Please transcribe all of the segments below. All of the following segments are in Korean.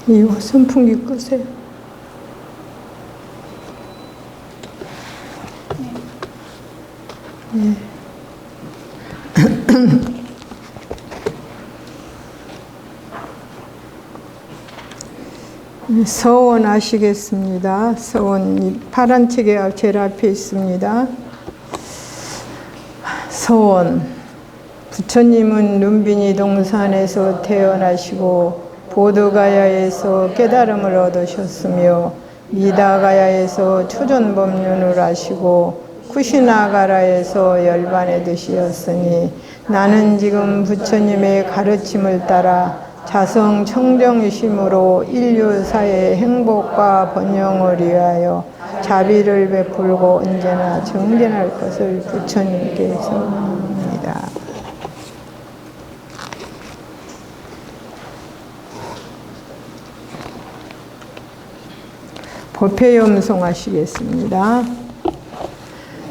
이 선풍기 끄세요. 네. 서원 하시겠습니다. 서원 파란 책에 제일 앞에 있습니다. 서원. 부처님은 눈빈이 동산에서 태어나시고 보드가야에서 깨달음을 얻으셨으며 미다가야에서 초전법륜을 하시고 쿠시나가라에서 열반에 드시었으니 나는 지금 부처님의 가르침을 따라 자성 청정심으로 인류사의 행복과 번영을 위하여 자비를 베풀고 언제나 정진할 것을 부처님께서 합니다. 법회염송 하시겠습니다.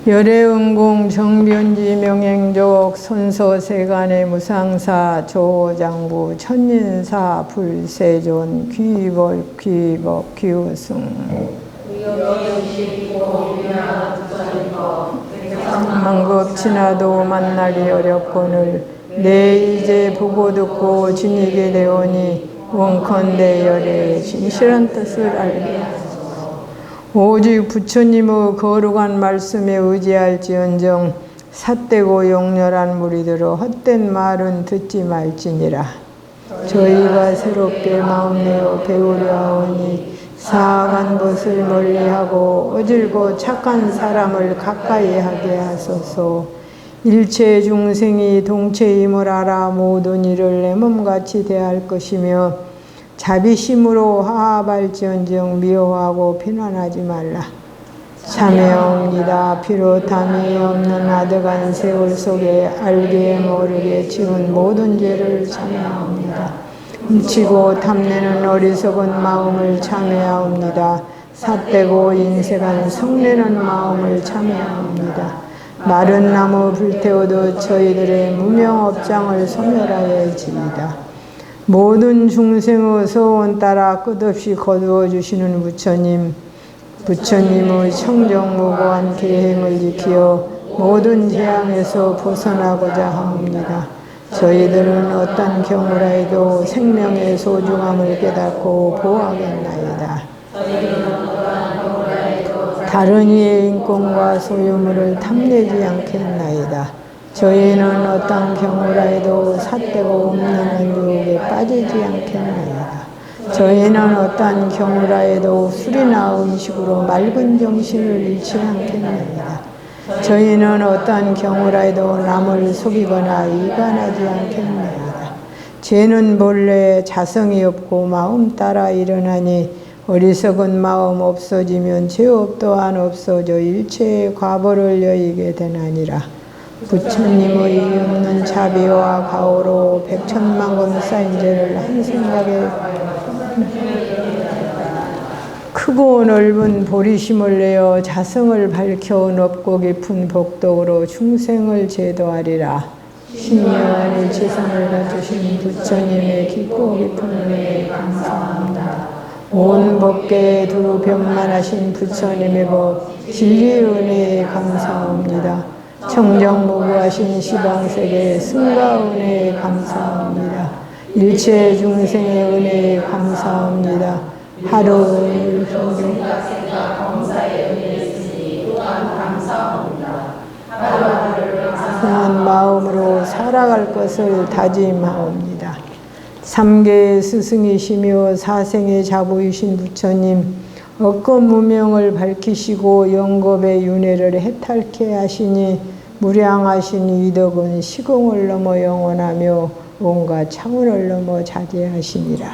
열애응공 정변지 명행족 손서세간의 무상사 조장부 천인사 불세존 귀법 귀우승 만급 지나도 만나기 어렵거늘 내 이제 보고 듣고 지니게 되오니 원컨대 열애의 진실한 뜻을 알게 하소서. 오직 부처님의 거룩한 말씀에 의지할지언정 삿되고 용렬한 무리들의 헛된 말은 듣지 말지니라. 저희가 새롭게 마음내어 배우려 하오니 사악한 것을 멀리하고 어질고 착한 사람을 가까이 하게 하소서. 일체 중생이 동체임을 알아 모든 일을 내 몸같이 대할 것이며 자비심으로 화합할지언정 미워하고 비난하지 말라. 참회옵니다. 비롯함이 없는 아득한 세월 속에 알게 모르게 지은 모든 죄를 참회합니다. 훔치고 탐내는 어리석은 마음을 참회하옵니다. 삿되고 인색한 성내는 마음을 참회합니다. 마른 나무 불태워도 저희들의 무명업장을 소멸하여지이다. 모든 중생의 소원 따라 끝없이 거두어 주시는 부처님의 청정무고한 계행을 지키어 모든 재앙에서 벗어나고자 합니다. 저희들은 어떤 경우라도 생명의 소중함을 깨닫고 보호하겠나이다. 다른 이의 인권과 소유물을 탐내지 않겠나이다. 저희는 어떤 경우라도 삿되고 없는 유혹에 빠지지 않겠나이다. 저희는 어떤 경우라도 술이나 음식으로 맑은 정신을 잃지 않겠나이다. 저희는 어떤 경우라도 남을 속이거나 이간하지 않겠나이다. 죄는 본래 자성이 없고 마음 따라 일어나니 어리석은 마음 없어지면 죄업 또한 없어져 일체의 과보를 여의게 되나니라. 부처님의 이의 없는 자비와 가호로 백천만권 쌓인 죄를 한 생각에 크고 넓은 보리심을 내어 자성을 밝혀 높고 깊은 복덕으로 중생을 제도하리라. 신령한 일체성을 갖추신 부처님의 깊고 깊은 은혜에 감사합니다. 온 법계에 두루 변만하신 부처님의 법 진리의 은혜에 감사합니다. 청정무구하신 시방세계의 승가 은혜에 감사합니다. 일체 중생의 은혜에 감사합니다. 하루 한 마음으로 살아갈 것을 다짐하옵니다. 삼계의 스승이시며 사생의 자부이신 부처님, 억거 무명을 밝히시고 영겁의 윤회를 해탈케 하시니 무량하신 이덕은 시공을 넘어 영원하며 온갖 차원을 넘어 자제하시니라.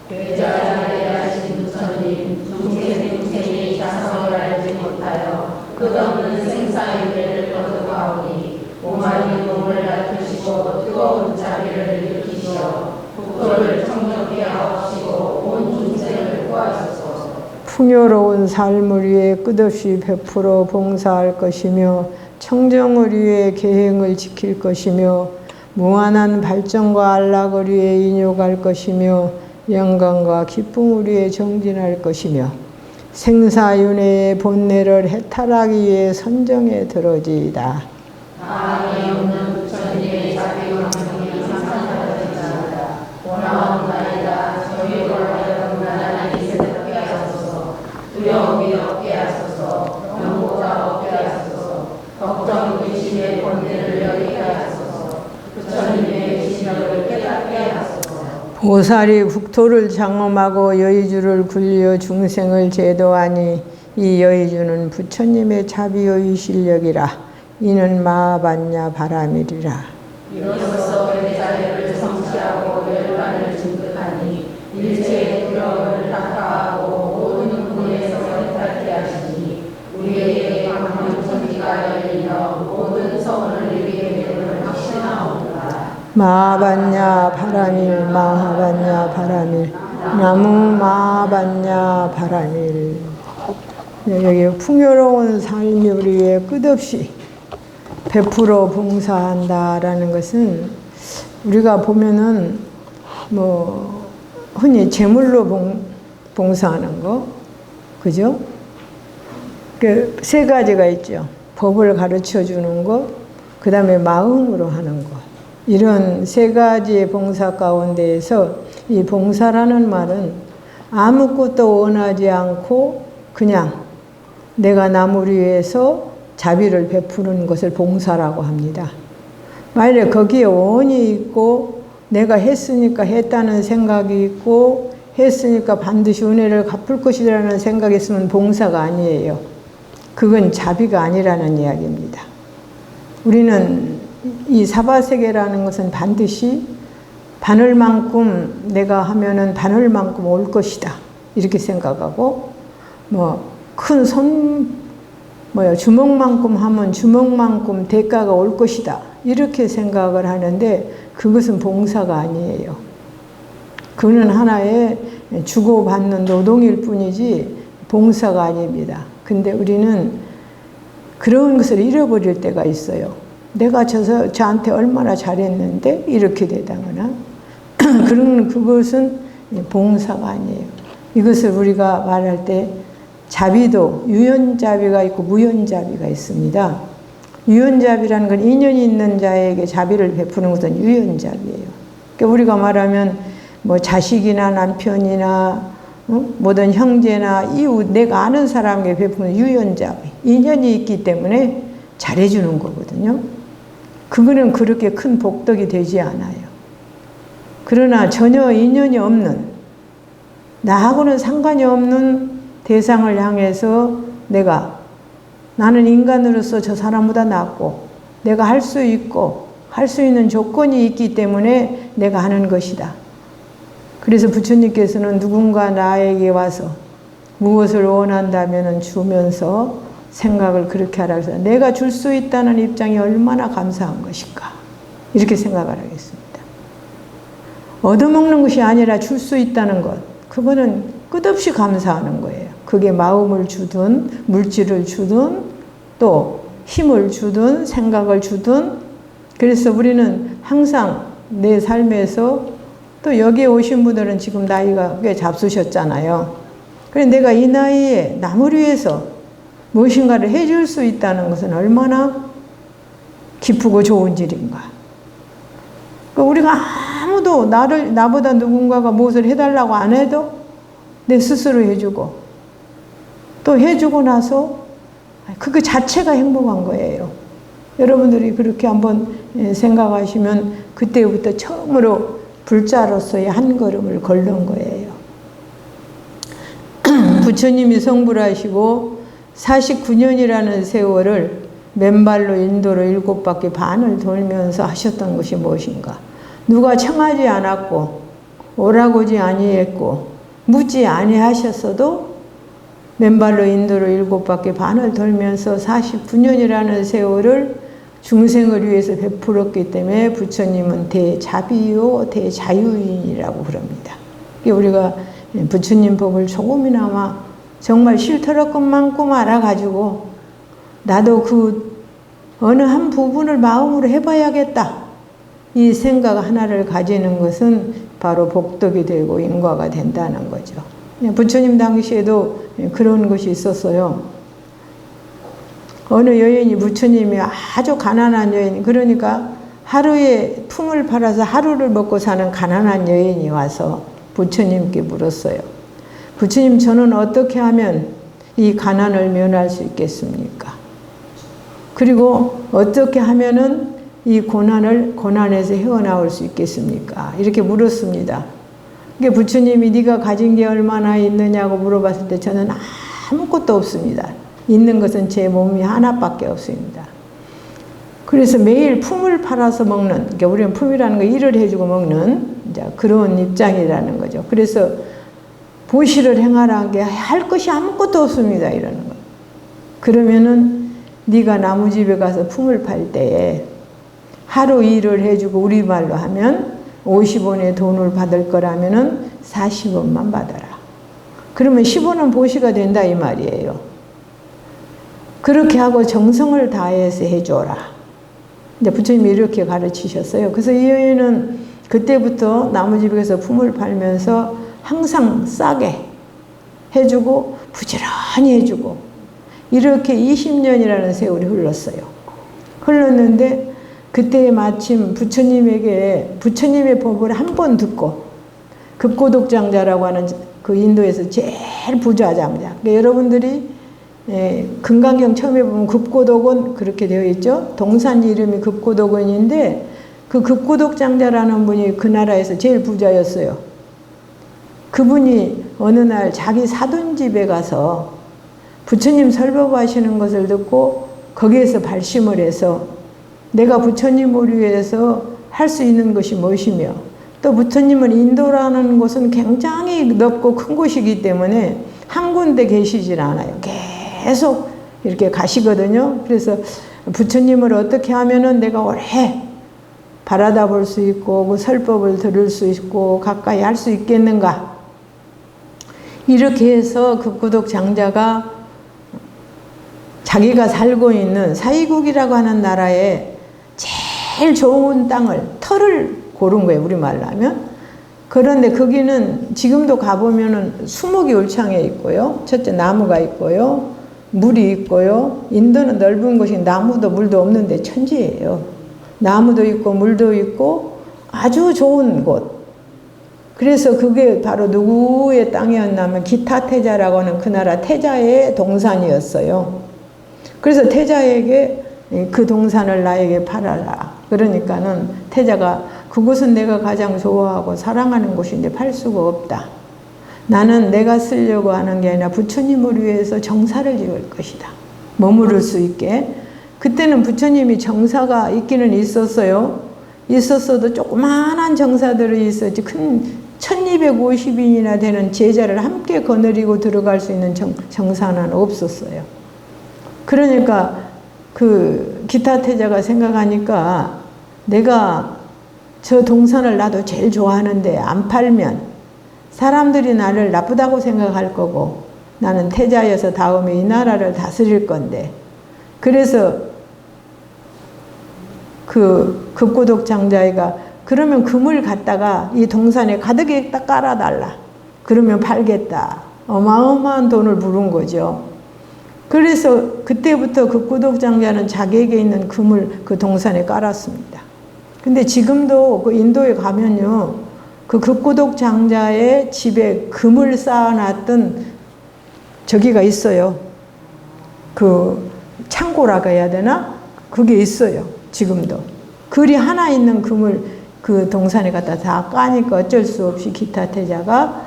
대자하신 부처님, 중생이 자성을 알지 못하여 끝없는 생사윤회를 거듭하오니 오만이 몸을 낮추시고 뜨거운 자비를 일으키시어 국토를 청정케 하옵시고 온 중생을 구하소서. 풍요로운 삶을 위해 끝없이 베풀어 봉사할 것이며 청정을 위해 계행을 지킬 것이며 무한한 발전과 안락을 위해 인욕할 것이며 영광과 기쁨 우리에 정진할 것이며 생사윤회의 본래를 해탈하기 위해 선정에 들어지이다. 마음이 없는 부처님의 자비 광명이 상상하였습니다. 원하옵나이다. 저희로 하여금 나날이 새롭게 하소서. 두려움이 없게 하소서. 영고가 없게 하소서. 걱정 의심의 본래를 여기게 하소서. 부처님의 계시력을 깨닫게 하소서. 보살이 국토를 장엄하고 여의주를 굴려 중생을 제도하니 이 여의주는 부처님의 자비의 실력이라. 이는 마하반야 바람이리라. 이로써 대자연을 성취하고 열반을 증득하니 일체의 두려움을 탁하하고 모든 분에서 해탈케 하시니 우리에게 광명천지가 열리며 모든 서원을 이루게 됨을 확신하옵나이다. 마하반야 바람일 마하반야 바람일 나무 마하반야 바람일. 여기 풍요로운 삶이 우리의 끝없이 베풀어 봉사한다라는 것은 우리가 보면은 뭐 흔히 제물로 봉사하는 거, 그죠? 그 세 가지가 있죠. 법을 가르쳐 주는 것, 그 다음에 마음으로 하는 것. 이런 세 가지의 봉사 가운데에서 이 봉사라는 말은 아무것도 원하지 않고 그냥 내가 남을 위해서 자비를 베푸는 것을 봉사라고 합니다. 만약에 거기에 원이 있고 내가 했으니까 했다는 생각이 있고 했으니까 반드시 은혜를 갚을 것이라는 생각이 있으면 봉사가 아니에요. 그건 자비가 아니라는 이야기입니다. 우리는 이 사바세계라는 것은 반드시 바늘만큼 내가 하면은 바늘만큼 올 것이다. 이렇게 생각하고 큰 주먹만큼 하면 주먹만큼 대가가 올 것이다. 이렇게 생각을 하는데 그것은 봉사가 아니에요. 그는 하나의 주고받는 노동일 뿐이지 봉사가 아닙니다. 근데 우리는 그런 것을 잃어버릴 때가 있어요. 내가 저한테 얼마나 잘했는데 이렇게 되다거나 그것은 봉사가 아니에요. 이것을 우리가 말할 때 자비도 유연자비가 있고 무연자비가 있습니다. 유연자비라는 건 인연이 있는 자에게 자비를 베푸는 것은 유연자비예요. 그러니까 우리가 말하면 자식이나 남편이나 모든 형제나 이웃 내가 아는 사람에게 베푸는 유연자비, 인연이 있기 때문에 잘해주는 거거든요. 그거는 그렇게 큰 복덕이 되지 않아요. 그러나 전혀 인연이 없는, 나하고는 상관이 없는 대상을 향해서 나는 인간으로서 저 사람보다 낫고 내가 할 수 있고 할 수 있는 조건이 있기 때문에 내가 하는 것이다. 그래서 부처님께서는 누군가 나에게 와서 무엇을 원한다면 주면서 생각을 그렇게 하라 해서 내가 줄 수 있다는 입장이 얼마나 감사한 것인가 이렇게 생각을 하겠습니다. 얻어먹는 것이 아니라 줄 수 있다는 것, 그거는 끝없이 감사하는 거예요. 그게 마음을 주든 물질을 주든 또 힘을 주든 생각을 주든. 그래서 우리는 항상 내 삶에서 또 여기에 오신 분들은 지금 나이가 꽤 잡수셨잖아요. 그래서 내가 이 나이에 남을 위해서 무엇인가를 해줄 수 있다는 것은 얼마나 기쁘고 좋은 일인가. 우리가 아무도 나보다 누군가가 무엇을 해달라고 안 해도 내 스스로 해주고 또 해주고 나서 그 자체가 행복한 거예요. 여러분들이 그렇게 한번 생각하시면 그때부터 처음으로 불자로서의 한 걸음을 걸른 거예요. 부처님이 성불하시고 49년이라는 세월을 맨발로 인도를 7바퀴 반을 돌면서 하셨던 것이 무엇인가? 누가 청하지 않았고 오라고지 아니했고 묻지 아니하셨어도 맨발로 인도를 7바퀴 반을 돌면서 49년이라는 세월을 중생을 위해서 베풀었기 때문에 부처님은 대자비요 대자유인이라고 그럽니다. 우리가 부처님 법을 조금이나마 정말 싫더라것만큼 알아가지고 나도 그 어느 한 부분을 마음으로 해봐야겠다. 이 생각 하나를 가지는 것은 바로 복덕이 되고 인과가 된다는 거죠. 부처님 당시에도 그런 것이 있었어요. 어느 여인이 부처님이 아주 가난한 여인, 그러니까 하루에 품을 팔아서 하루를 먹고 사는 가난한 여인이 와서 부처님께 물었어요. 부처님, 저는 어떻게 하면 이 가난을 면할 수 있겠습니까? 그리고 어떻게 하면은 이 고난에서 헤어나올 수 있겠습니까? 이렇게 물었습니다. 그게 부처님이 네가 가진 게 얼마나 있느냐고 물어봤을 때 저는 아무것도 없습니다. 있는 것은 제 몸이 하나밖에 없습니다. 그래서 매일 품을 팔아서 먹는, 그러니까 우리는 품이라는 거 일을 해주고 먹는 이제 그런 입장이라는 거죠. 그래서 보시를 행하라는 게 할 것이 아무것도 없습니다. 이러는 거예요. 그러면은 네가 나무집에 가서 품을 팔 때에 하루 일을 해주고 우리말로 하면 50원의 돈을 받을 거라면은 40원만 받아라. 그러면 10원은 보시가 된다 이 말이에요. 그렇게 하고 정성을 다해서 해줘라. 이제 부처님이 이렇게 가르치셨어요. 그래서 이 여인은 그때부터 나무집에 가서 품을 팔면서 항상 싸게 해주고 부지런히 해주고 이렇게 20년이라는 세월이 흘렀어요. 흘렀는데 그때 마침 부처님에게 부처님의 법을 한 번 듣고 급고독장자라고 하는 그 인도에서 제일 부자장자. 그러니까 여러분들이 금강경 처음에 보면 급고독은 그렇게 되어 있죠. 동산 이름이 급고독원인데 그 급고독장자라는 분이 그 나라에서 제일 부자였어요. 그분이 어느 날 자기 사돈집에 가서 부처님 설법하시는 것을 듣고 거기에서 발심을 해서 내가 부처님을 위해서 할 수 있는 것이 무엇이며 또 부처님은 인도라는 곳은 굉장히 넓고 큰 곳이기 때문에 한 군데 계시질 않아요. 계속 이렇게 가시거든요. 그래서 부처님을 어떻게 하면은 내가 오래 바라다 볼 수 있고 그 설법을 들을 수 있고 가까이 할 수 있겠는가. 이렇게 해서 급고독 장자가 자기가 살고 있는 사이국이라고 하는 나라에 제일 좋은 땅을, 터를 고른 거예요. 우리말로 하면. 그런데 거기는 지금도 가보면은 수목이 울창해 있고요. 첫째 나무가 있고요. 물이 있고요. 인도는 넓은 곳이 나무도 물도 없는데 천지예요. 나무도 있고 물도 있고 아주 좋은 곳. 그래서 그게 바로 누구의 땅이었냐면 기타태자라고 하는 그 나라 태자의 동산이었어요. 그래서 태자에게 그 동산을 나에게 팔아라. 그러니까는 태자가 그곳은 내가 가장 좋아하고 사랑하는 곳인데 팔 수가 없다. 나는 내가 쓰려고 하는 게 아니라 부처님을 위해서 정사를 지을 것이다. 머무를 수 있게. 그때는 부처님이 정사가 있기는 있었어요. 있었어도 조그마한 정사들이 있었지 큰 1250인이나 되는 제자를 함께 거느리고 들어갈 수 있는 정사는 없었어요. 그러니까 그 기타 태자가 생각하니까 내가 저 동산을 나도 제일 좋아하는데 안 팔면 사람들이 나를 나쁘다고 생각할 거고 나는 태자여서 다음에 이 나라를 다스릴 건데 그래서 그 급고독 장자애가 그러면 금을 갖다가 이 동산에 가득히 딱 깔아달라. 그러면 팔겠다. 어마어마한 돈을 부른 거죠. 그래서 그때부터 급고독 장자는 자기에게 있는 금을 그 동산에 깔았습니다. 근데 지금도 그 인도에 가면요. 그 급고독 장자의 집에 금을 쌓아놨던 저기가 있어요. 그 창고라고 해야 되나? 그게 있어요. 지금도. 글이 하나 있는 금을 그 동산에 갖다 다 까니까 어쩔 수 없이 기타 태자가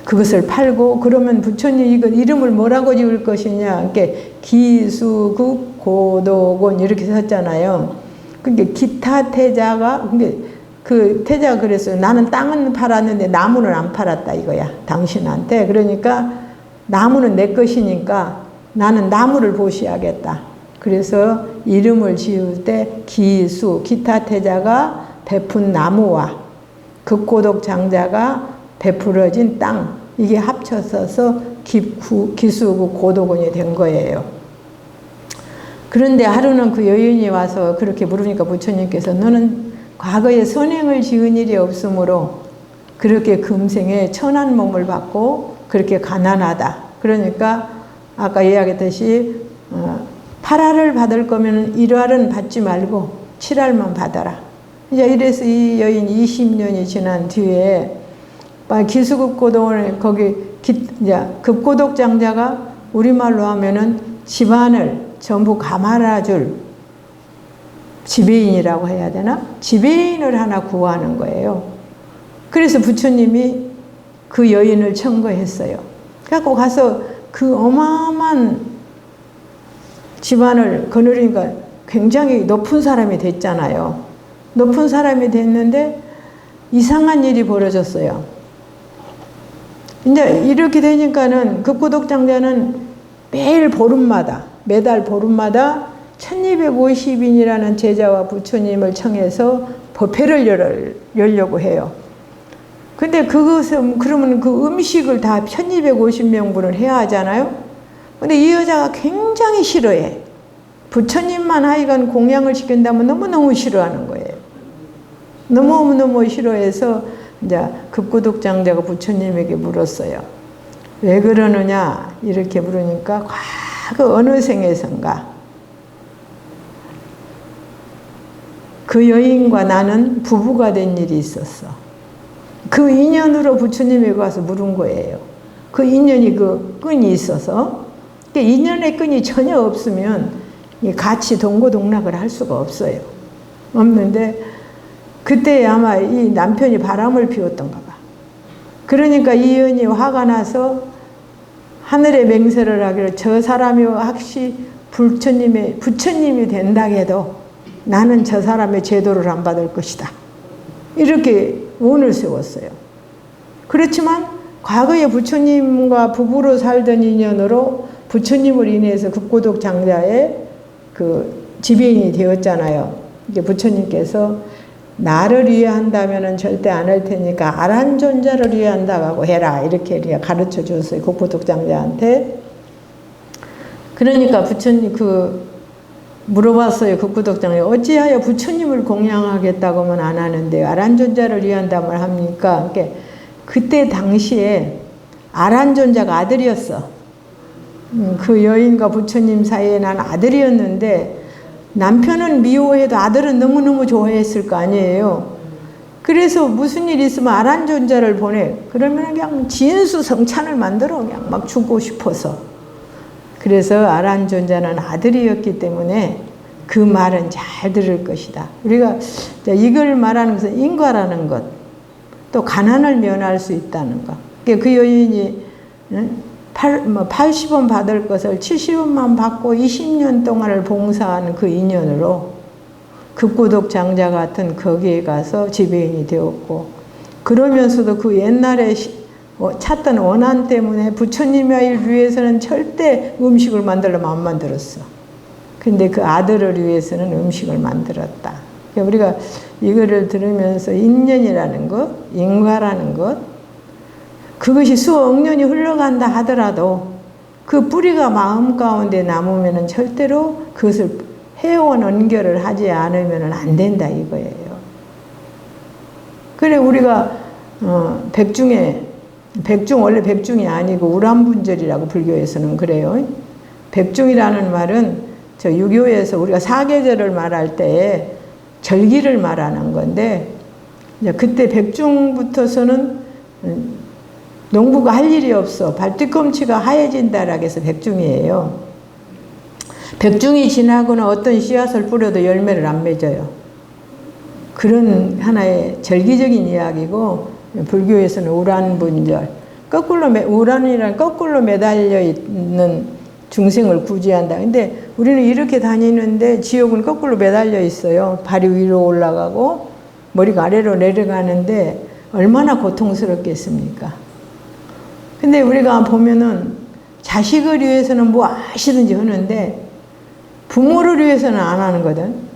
그것을 팔고 그러면 부처님 이거 이름을 뭐라고 지을 것이냐. 이렇게 기수국 고독원 이렇게 썼잖아요. 그게 기타 태자가 그 태자가 그랬어요. 나는 땅은 팔았는데 나무는 안 팔았다 이거야. 당신한테. 그러니까 나무는 내 것이니까 나는 나무를 보시하겠다. 그래서 이름을 지을 때 기수, 기타 태자가 베푼 나무와 급고독 장자가 베풀어진 땅 이게 합쳐서 기수국 고독원이 된 거예요. 그런데 하루는 그 여인이 와서 그렇게 물으니까 부처님께서 너는 과거에 선행을 지은 일이 없으므로 그렇게 금생에 천한 몸을 받고 그렇게 가난하다. 그러니까 아까 이야기했듯이 8알을 받을 거면 1알은 받지 말고 7알만 받아라. 이제 이래서 이 여인 20년이 지난 뒤에 기수급고독을 거기 이제 급고독 장자가 우리말로 하면은 집안을 전부 감아줄 지배인이라고 해야 되나? 지배인을 하나 구하는 거예요. 그래서 부처님이 그 여인을 청거했어요. 그래갖고 가서 그 어마어마한 집안을 거느리니까 굉장히 높은 사람이 됐잖아요. 높은 사람이 됐는데 이상한 일이 벌어졌어요. 이제 이렇게 되니까는 급고독 장자는 매달 보름마다 1250인이라는 제자와 부처님을 청해서 법회를 열려고 해요. 근데 그것은 그러면 그 음식을 다 1250명분을 해야 하잖아요. 근데 이 여자가 굉장히 싫어해. 부처님만 하여간 공양을 시킨다면 너무너무 싫어하는 거예요. 너무너무 싫어해서 이제 급고독 장자가 부처님에게 물었어요. 왜 그러느냐 이렇게 물으니까 과거 어느 생에선가 그 여인과 나는 부부가 된 일이 있었어. 그 인연으로 부처님에게 와서 물은 거예요. 그 인연이 그 끈이 있어서 인연의 끈이 전혀 없으면 같이 동고동락을 할 수가 없어요. 없는데 그때 아마 이 남편이 바람을 피웠던가 봐. 그러니까 이 여인이 화가 나서 하늘에 맹세를 하기를 저 사람이 혹시 부처님이 된다 해도 나는 저 사람의 제도를 안 받을 것이다. 이렇게 원을 세웠어요. 그렇지만 과거에 부처님과 부부로 살던 인연으로 부처님을 인해서 급고독 장자의 그 지배인이 되었잖아요. 이제 부처님께서 나를 위한다면 절대 안 할 테니까 아란존자를 위한다고 해라. 이렇게 가르쳐 줬어요. 급고독 장자한테. 그러니까 부처님 물어봤어요. 급고독 장자. 어찌하여 부처님을 공양하겠다고 하면 안 하는데 아란존자를 위한다면 합니까? 그때 당시에 아란존자가 아들이었어. 그 여인과 부처님 사이에 난 아들이었는데 남편은 미워해도 아들은 너무너무 좋아했을 거 아니에요. 그래서 무슨 일 있으면 아란존자를 보내. 그러면 그냥 진수성찬을 만들어 그냥 막 주고 싶어서. 그래서 아란존자는 아들이었기 때문에 그 말은 잘 들을 것이다. 우리가 이걸 말하는 것은 인과라는 것, 또 가난을 면할 수 있다는 것. 그 여인이 80원 받을 것을 70원만 받고 20년 동안을 봉사하는 그 인연으로 급고독 장자 같은 거기에 가서 지배인이 되었고, 그러면서도 그 옛날에 찾던 원한 때문에 부처님을 위해서는 절대 음식을 만들려면 안 만들었어. 근데 그 아들을 위해서는 음식을 만들었다. 그러니까 우리가 이거를 들으면서 인연이라는 것, 인과라는 것, 그것이 수억 년이 흘러간다 하더라도 그 뿌리가 마음 가운데 남으면 절대로 그것을 해온 언결을 하지 않으면 안 된다 이거예요. 그래 우리가 백중 원래 백중이 아니고 우람분절이라고 불교에서는 그래요. 백중이라는 말은 저 유교에서 우리가 사계절을 말할 때 절기를 말하는 건데 그때 백중부터서는 농부가 할 일이 없어. 발뒤꿈치가 하얘진다라고 해서 백중이에요. 백중이 지나고는 어떤 씨앗을 뿌려도 열매를 안 맺어요. 그런 하나의 절기적인 이야기고 불교에서는 우란분절. 우란이란 거꾸로 매달려 있는 중생을 구제한다. 근데 우리는 이렇게 다니는데 지옥은 거꾸로 매달려 있어요. 발이 위로 올라가고 머리가 아래로 내려가는데 얼마나 고통스럽겠습니까? 근데 우리가 보면은 자식을 위해서는 뭐 하시든지 하는데 부모를 위해서는 안 하는 거든.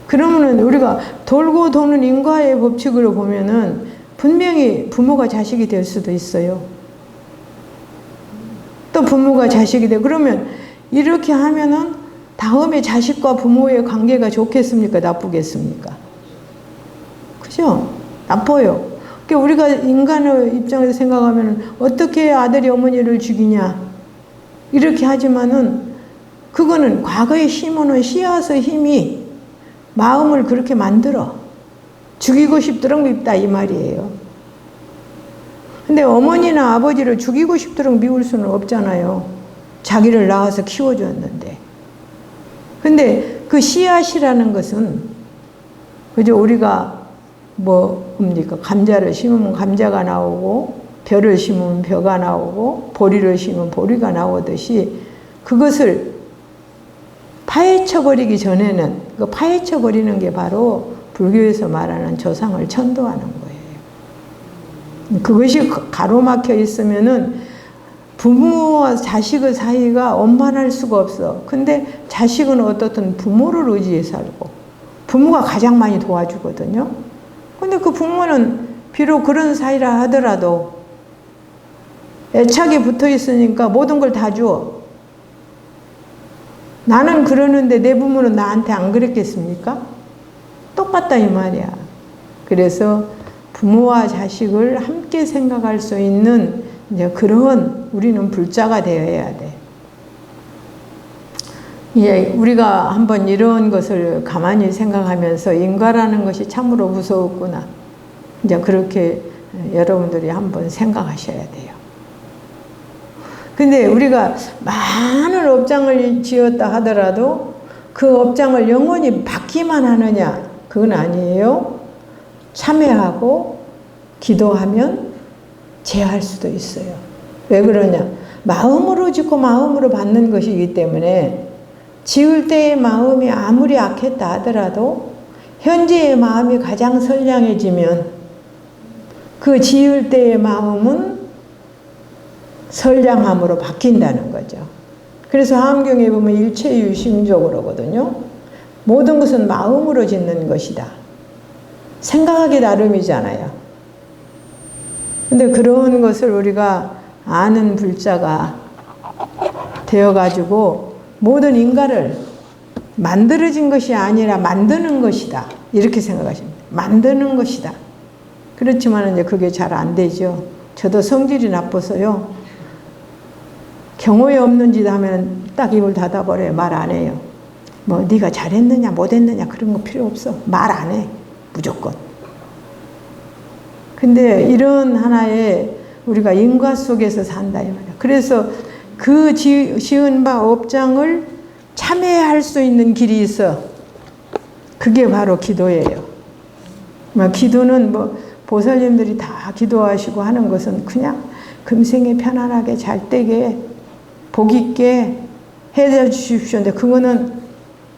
그러면은 우리가 돌고 도는 인과의 법칙으로 보면은 분명히 부모가 자식이 될 수도 있어요. 또 부모가 자식이 돼. 그러면 이렇게 하면은 다음에 자식과 부모의 관계가 좋겠습니까? 나쁘겠습니까? 그죠? 나빠요. 그러니까 우리가 인간의 입장에서 생각하면 어떻게 아들이 어머니를 죽이냐 이렇게 하지만은 그거는 과거에 심어놓은 씨앗의 힘이 마음을 그렇게 만들어. 죽이고 싶도록 밉다 이 말이에요. 근데 어머니나 아버지를 죽이고 싶도록 미울 수는 없잖아요. 자기를 낳아서 키워줬는데. 근데 그 씨앗이라는 것은 그죠? 우리가 뭡니까? 감자를 심으면 감자가 나오고 벼를 심으면 벼가 나오고 보리를 심으면 보리가 나오듯이 그것을 파헤쳐버리기 전에는 그 파헤쳐버리는 게 바로 불교에서 말하는 조상을 천도하는 거예요. 그것이 가로막혀 있으면은 부모와 자식의 사이가 원만할 수가 없어. 근데 자식은 어떻든 부모를 의지해 살고 부모가 가장 많이 도와주거든요. 근데 그 부모는 비록 그런 사이라 하더라도 애착이 붙어 있으니까 모든 걸 다 줘. 나는 그러는데 내 부모는 나한테 안 그랬겠습니까? 똑같다 이 말이야. 그래서 부모와 자식을 함께 생각할 수 있는 이제 그런 우리는 불자가 되어야 돼. 예, 우리가 한번 이런 것을 가만히 생각하면서 인과라는 것이 참으로 무서웠구나. 이제 그렇게 여러분들이 한번 생각하셔야 돼요. 근데 우리가 많은 업장을 지었다 하더라도 그 업장을 영원히 받기만 하느냐? 그건 아니에요. 참회하고 기도하면 제할 수도 있어요. 왜 그러냐? 마음으로 짓고 마음으로 받는 것이기 때문에 지을 때의 마음이 아무리 악했다 하더라도 현재의 마음이 가장 선량해지면 그 지을 때의 마음은 선량함으로 바뀐다는 거죠. 그래서 화엄경에 보면 일체유심조 그러거든요. 모든 것은 마음으로 짓는 것이다. 생각하기 나름이잖아요. 근데 그런 것을 우리가 아는 불자가 되어가지고 모든 인간을 만들어진 것이 아니라 만드는 것이다. 이렇게 생각하십니다. 만드는 것이다. 그렇지만 이제 그게 잘 안 되죠. 저도 성질이 나빠서요. 경호에 없는 짓 하면 딱 입을 닫아버려요. 말 안 해요. 뭐 네가 잘했느냐 못했느냐 그런 거 필요 없어. 말 안 해. 무조건. 근데 이런 하나의 우리가 인과 속에서 산다 이 말이야. 그래서 그 지은 바 업장을 참회할 수 있는 길이 있어. 그게 바로 기도예요. 기도는 보살님들이 다 기도하시고 하는 것은 그냥 금생에 편안하게 잘 되게 복 있게 해 주십시오. 근데 그거는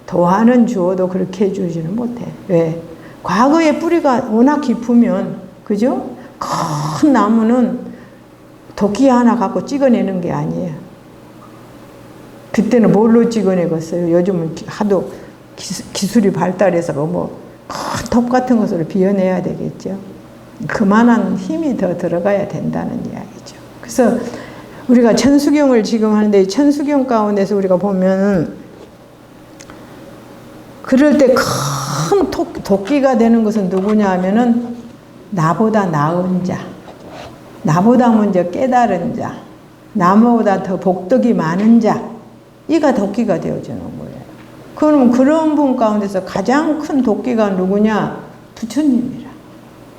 도화는 주어도 그렇게 해주지는 못해. 왜? 과거의 뿌리가 워낙 깊으면, 그죠? 큰 나무는 도끼 하나 갖고 찍어내는 게 아니에요. 그때는 뭘로 찍어내겠어요? 요즘은 하도 기술이 발달해서 큰 톱 같은 것으로 비워내야 되겠죠. 그만한 힘이 더 들어가야 된다는 이야기죠. 그래서 우리가 천수경을 지금 하는데 천수경 가운데서 우리가 보면은 그럴 때 큰 도끼가 되는 것은 누구냐 하면은 나보다 나은 자, 나보다 먼저 깨달은 자, 나보다 더 복덕이 많은 자, 이가 도끼가 되어주는 거예요. 그럼 그런 분 가운데서 가장 큰 도끼가 누구냐? 부처님이라.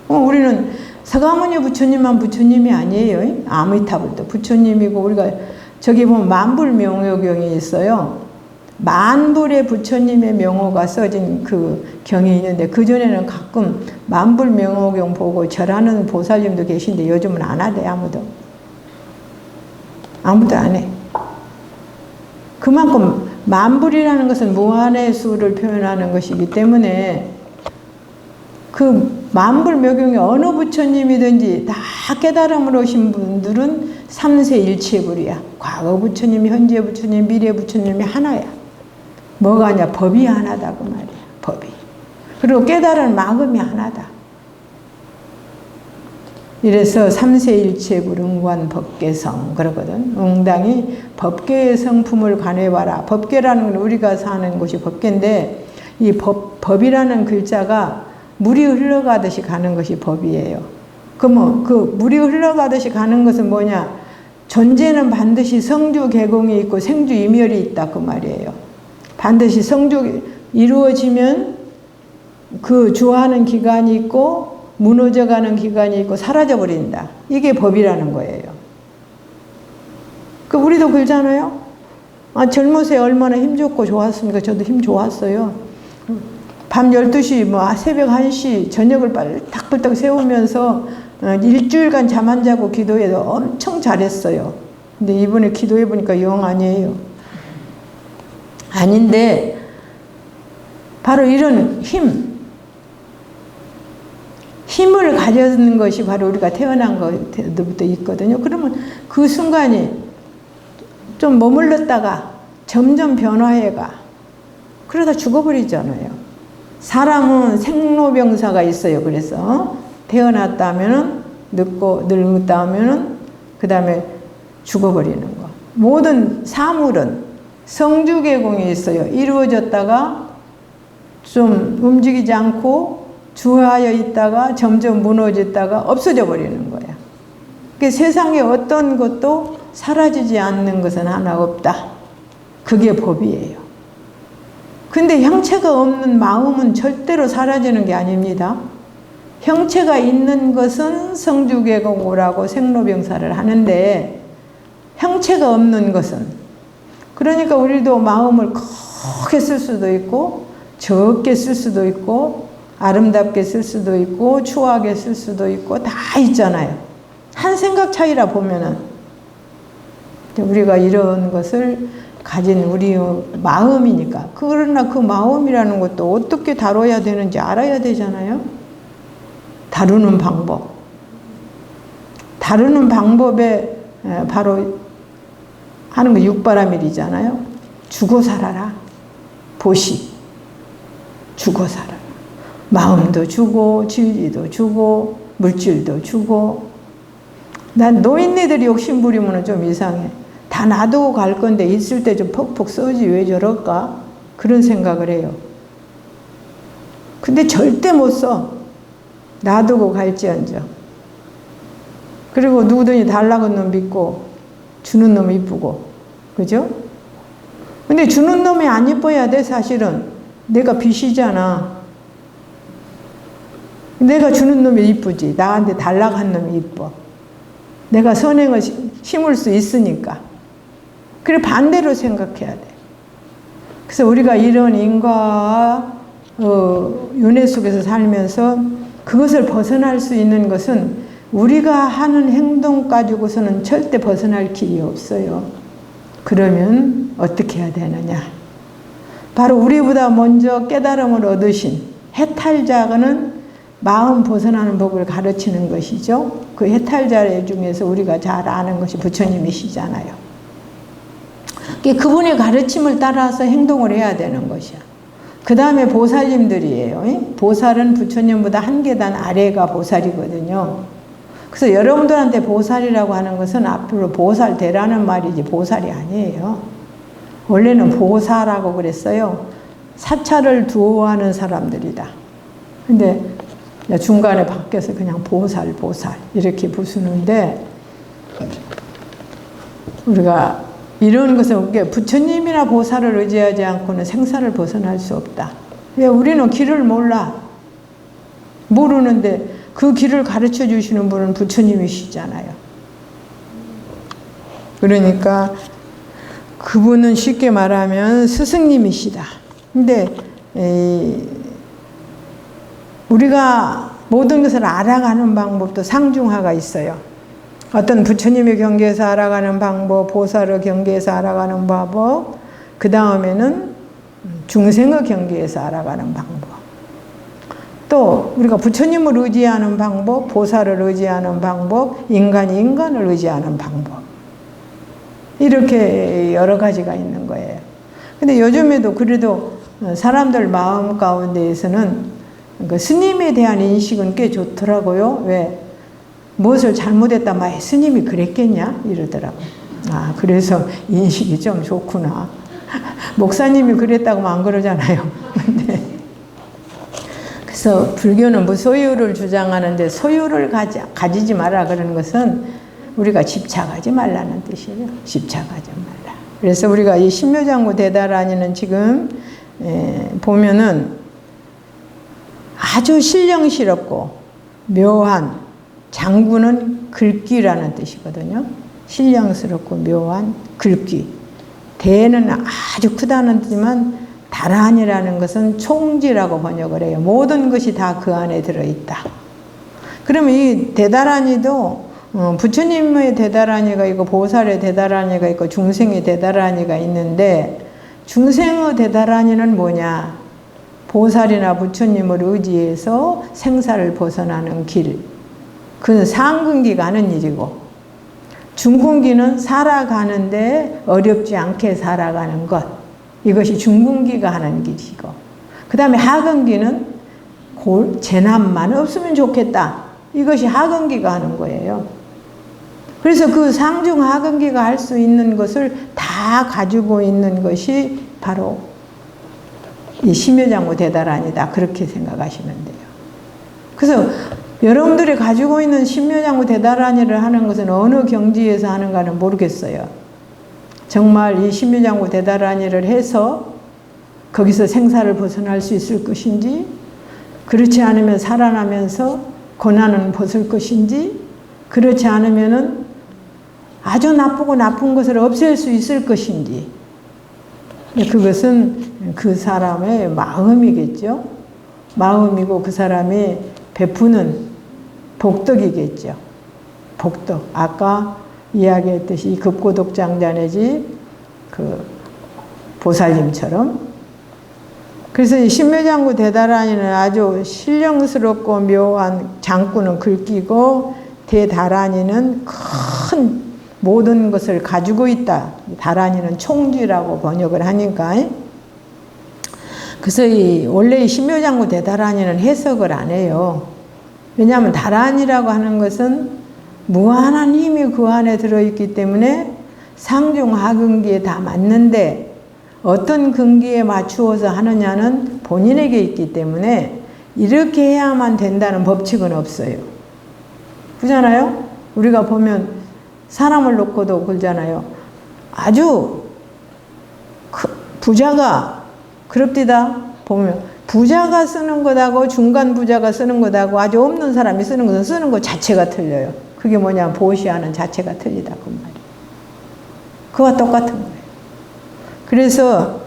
우리는 서가모니 부처님만 부처님이 아니에요. 아미타불도 부처님이고, 우리가 저기 보면 만불명호경이 있어요. 만불의 부처님의 명호가 써진 그 경이 있는데, 그전에는 가끔 만불명호경 보고 절하는 보살님도 계신데 요즘은 안 하대. 아무도 안 해. 그만큼 만불이라는 것은 무한의 수를 표현하는 것이기 때문에 그 만불묘경에 어느 부처님이든지 다 깨달음으로 오신 분들은 삼세일체불이야. 과거 부처님, 현재 부처님, 미래 부처님이 하나야. 뭐가냐? 법이 하나다 그 말이야. 법이. 그리고 깨달은 마음이 하나다. 이래서 삼세일체불 응관 법계성 그러거든. 응당이 법계의 성품을 관해봐라. 법계라는 건 우리가 사는 곳이 법계인데 이 법이라는 글자가 물이 흘러가듯이 가는 것이 법이에요. 그러면 그 물이 흘러가듯이 가는 것은 뭐냐? 존재는 반드시 성주 개공이 있고 생주 이멸이 있다 그 말이에요. 반드시 성주 이루어지면 그 주하는 기간이 있고 무너져가는 기간이 있고 사라져버린다. 이게 법이라는 거예요. 그 우리도 그러잖아요. 아, 젊었을 때 얼마나 힘 좋고 좋았습니까? 저도 힘 좋았어요. 밤 12시, 새벽 1시 저녁을 빨딱빨딱 세우면서 일주일간 잠 안 자고 기도해도 엄청 잘했어요. 근데 이번에 기도해 보니까 영 아니에요. 아닌데 바로 이런 힘을 가졌는 것이 바로 우리가 태어난 것부터 있거든요. 그러면 그 순간이 좀 머물렀다가 점점 변화해가 그러다 죽어버리잖아요. 사람은 생로병사가 있어요. 그래서 태어났다면은 늙었다면은 그 다음에 죽어버리는 거. 모든 사물은 성주개공이 있어요. 이루어졌다가 좀 움직이지 않고 주하여 있다가 점점 무너졌다가 없어져 버리는 거야. 그러니까 세상에 어떤 것도 사라지지 않는 것은 하나 없다. 그게 법이에요. 근데 형체가 없는 마음은 절대로 사라지는 게 아닙니다. 형체가 있는 것은 성주개공오라고 생로병사를 하는데 형체가 없는 것은 그러니까 우리도 마음을 크게 쓸 수도 있고 적게 쓸 수도 있고 아름답게 쓸 수도 있고 추하게 쓸 수도 있고 다 있잖아요. 한 생각 차이라 보면은 우리가 이런 것을 가진 우리의 마음이니까 그러나 그 마음이라는 것도 어떻게 다뤄야 되는지 알아야 되잖아요. 다루는 방법에 바로 하는 거 육바라밀이잖아요. 주고 살아라. 보시. 주고 살아라. 마음도 주고 진리도 주고 물질도 주고. 난 노인네들이 욕심 부리면 좀 이상해. 다 놔두고 갈 건데 있을 때 좀 퍽퍽 써지 왜 저럴까? 그런 생각을 해요. 근데 절대 못 써. 놔두고 갈지언정. 그리고 누구든지 달라고 놈 믿고 주는 놈 이쁘고. 그죠? 근데 주는 놈이 안 이뻐야 돼 사실은. 내가 빚이잖아. 내가 주는 놈이 이쁘지. 나한테 달라고 한 놈이 이뻐. 내가 선행을 심을 수 있으니까. 그래 반대로 생각해야 돼. 그래서 우리가 이런 인과와 윤회 속에서 살면서 그것을 벗어날 수 있는 것은 우리가 하는 행동 가지고서는 절대 벗어날 길이 없어요. 그러면 어떻게 해야 되느냐? 바로 우리보다 먼저 깨달음을 얻으신 해탈자는 마음 벗어나는 법을 가르치는 것이죠. 그 해탈자 중에서 우리가 잘 아는 것이 부처님이시잖아요. 그분의 가르침을 따라서 행동을 해야 되는 것이야. 그 다음에 보살님들이에요. 보살은 부처님보다 한 계단 아래가 보살이거든요. 그래서 여러분들한테 보살이라고 하는 것은 앞으로 보살 되라는 말이지 보살이 아니에요. 원래는 보사라고 그랬어요. 사찰을 두어하는 사람들이다. 근데 중간에 바뀌어서 그냥 보살 이렇게 부수는데 우리가 이런 것은 부처님이나 보살을 의지하지 않고는 생사를 벗어날 수 없다. 왜 우리는 길을 몰라. 모르는데 그 길을 가르쳐 주시는 분은 부처님이시잖아요. 그러니까 그분은 쉽게 말하면 스승님이시다. 근데 우리가 모든 것을 알아가는 방법도 상중하가 있어요. 어떤 부처님의 경계에서 알아가는 방법, 보살의 경계에서 알아가는 방법, 그 다음에는 중생의 경계에서 알아가는 방법. 또 우리가 부처님을 의지하는 방법, 보살을 의지하는 방법, 인간이 인간을 의지하는 방법. 이렇게 여러 가지가 있는 거예요. 근데 요즘에도 그래도 사람들 마음 가운데에서는 그 스님에 대한 인식은 꽤 좋더라고요. 왜? 무엇을 잘못했다 마 스님이 그랬겠냐 이러더라고. 아, 그래서 인식이 좀 좋구나. 목사님이 그랬다고 안 그러잖아요. 근데 그래서 불교는 무소유를 주장하는데 소유를 가지지 마라 그러는 것은 우리가 집착하지 말라는 뜻이에요. 집착하지 말라. 그래서 우리가 이 신묘장구 대다라니는 지금 보면은 아주 신령스럽고 묘한, 장구는 글귀라는 뜻이거든요. 신령스럽고 묘한 글귀. 대는 아주 크다는 뜻이지만 다란이라는 것은 총지라고 번역을 해요. 모든 것이 다 그 안에 들어있다. 그러면 이 대다라니도 부처님의 대다라니가 있고 보살의 대다라니가 있고 중생의 대다라니가 있는데 중생의 대다라니는 뭐냐? 보살이나 부처님을 의지해서 생사를 벗어나는 길. 그건 상근기가 하는 일이고 중근기는 살아가는데 어렵지 않게 살아가는 것. 이것이 중근기가 하는 길이고 그 다음에 하근기는 재난만 없으면 좋겠다. 이것이 하근기가 하는 거예요. 그래서 그 상중 하근기가 할 수 있는 것을 다 가지고 있는 것이 바로 이 심묘장구 대다란이다. 그렇게 생각하시면 돼요. 그래서 여러분들이 가지고 있는 심묘장구 대다란이를 하는 것은 어느 경지에서 하는가는 모르겠어요. 정말 이 심묘장구 대다란이를 해서 거기서 생사를 벗어날 수 있을 것인지 그렇지 않으면 살아나면서 고난은 벗을 것인지 그렇지 않으면은 아주 나쁘고 나쁜 것을 없앨 수 있을 것인지 그것은 그 사람의 마음이겠죠. 마음이고 그 사람이 베푸는 복덕이겠죠. 복덕. 아까 이야기했듯이 급고독장자 내지 그 보살님처럼. 그래서 이 신묘장구 대다란이는 아주 신령스럽고 묘한 장구는 글귀고 대다란이는 큰 모든 것을 가지고 있다. 다란이는 총쥐라고 번역을 하니까. 그래서 원래 이 신묘장구 대다란이는 해석을 안 해요. 왜냐하면 다란이라고 하는 것은 무한한 힘이 그 안에 들어있기 때문에 상중 하근기에 다 맞는데 어떤 근기에 맞추어서 하느냐는 본인에게 있기 때문에 이렇게 해야만 된다는 법칙은 없어요. 그렇잖아요? 우리가 보면 사람을 놓고도 그러잖아요. 아주 부자가 그럽디다 보면 부자가 쓰는 것하고 중간 부자가 쓰는 것하고 아주 없는 사람이 쓰는 것은 쓰는 것 자체가 틀려요. 그게 뭐냐면 보시하는 자체가 틀리다 그 말이에요. 그와 똑같은 거예요. 그래서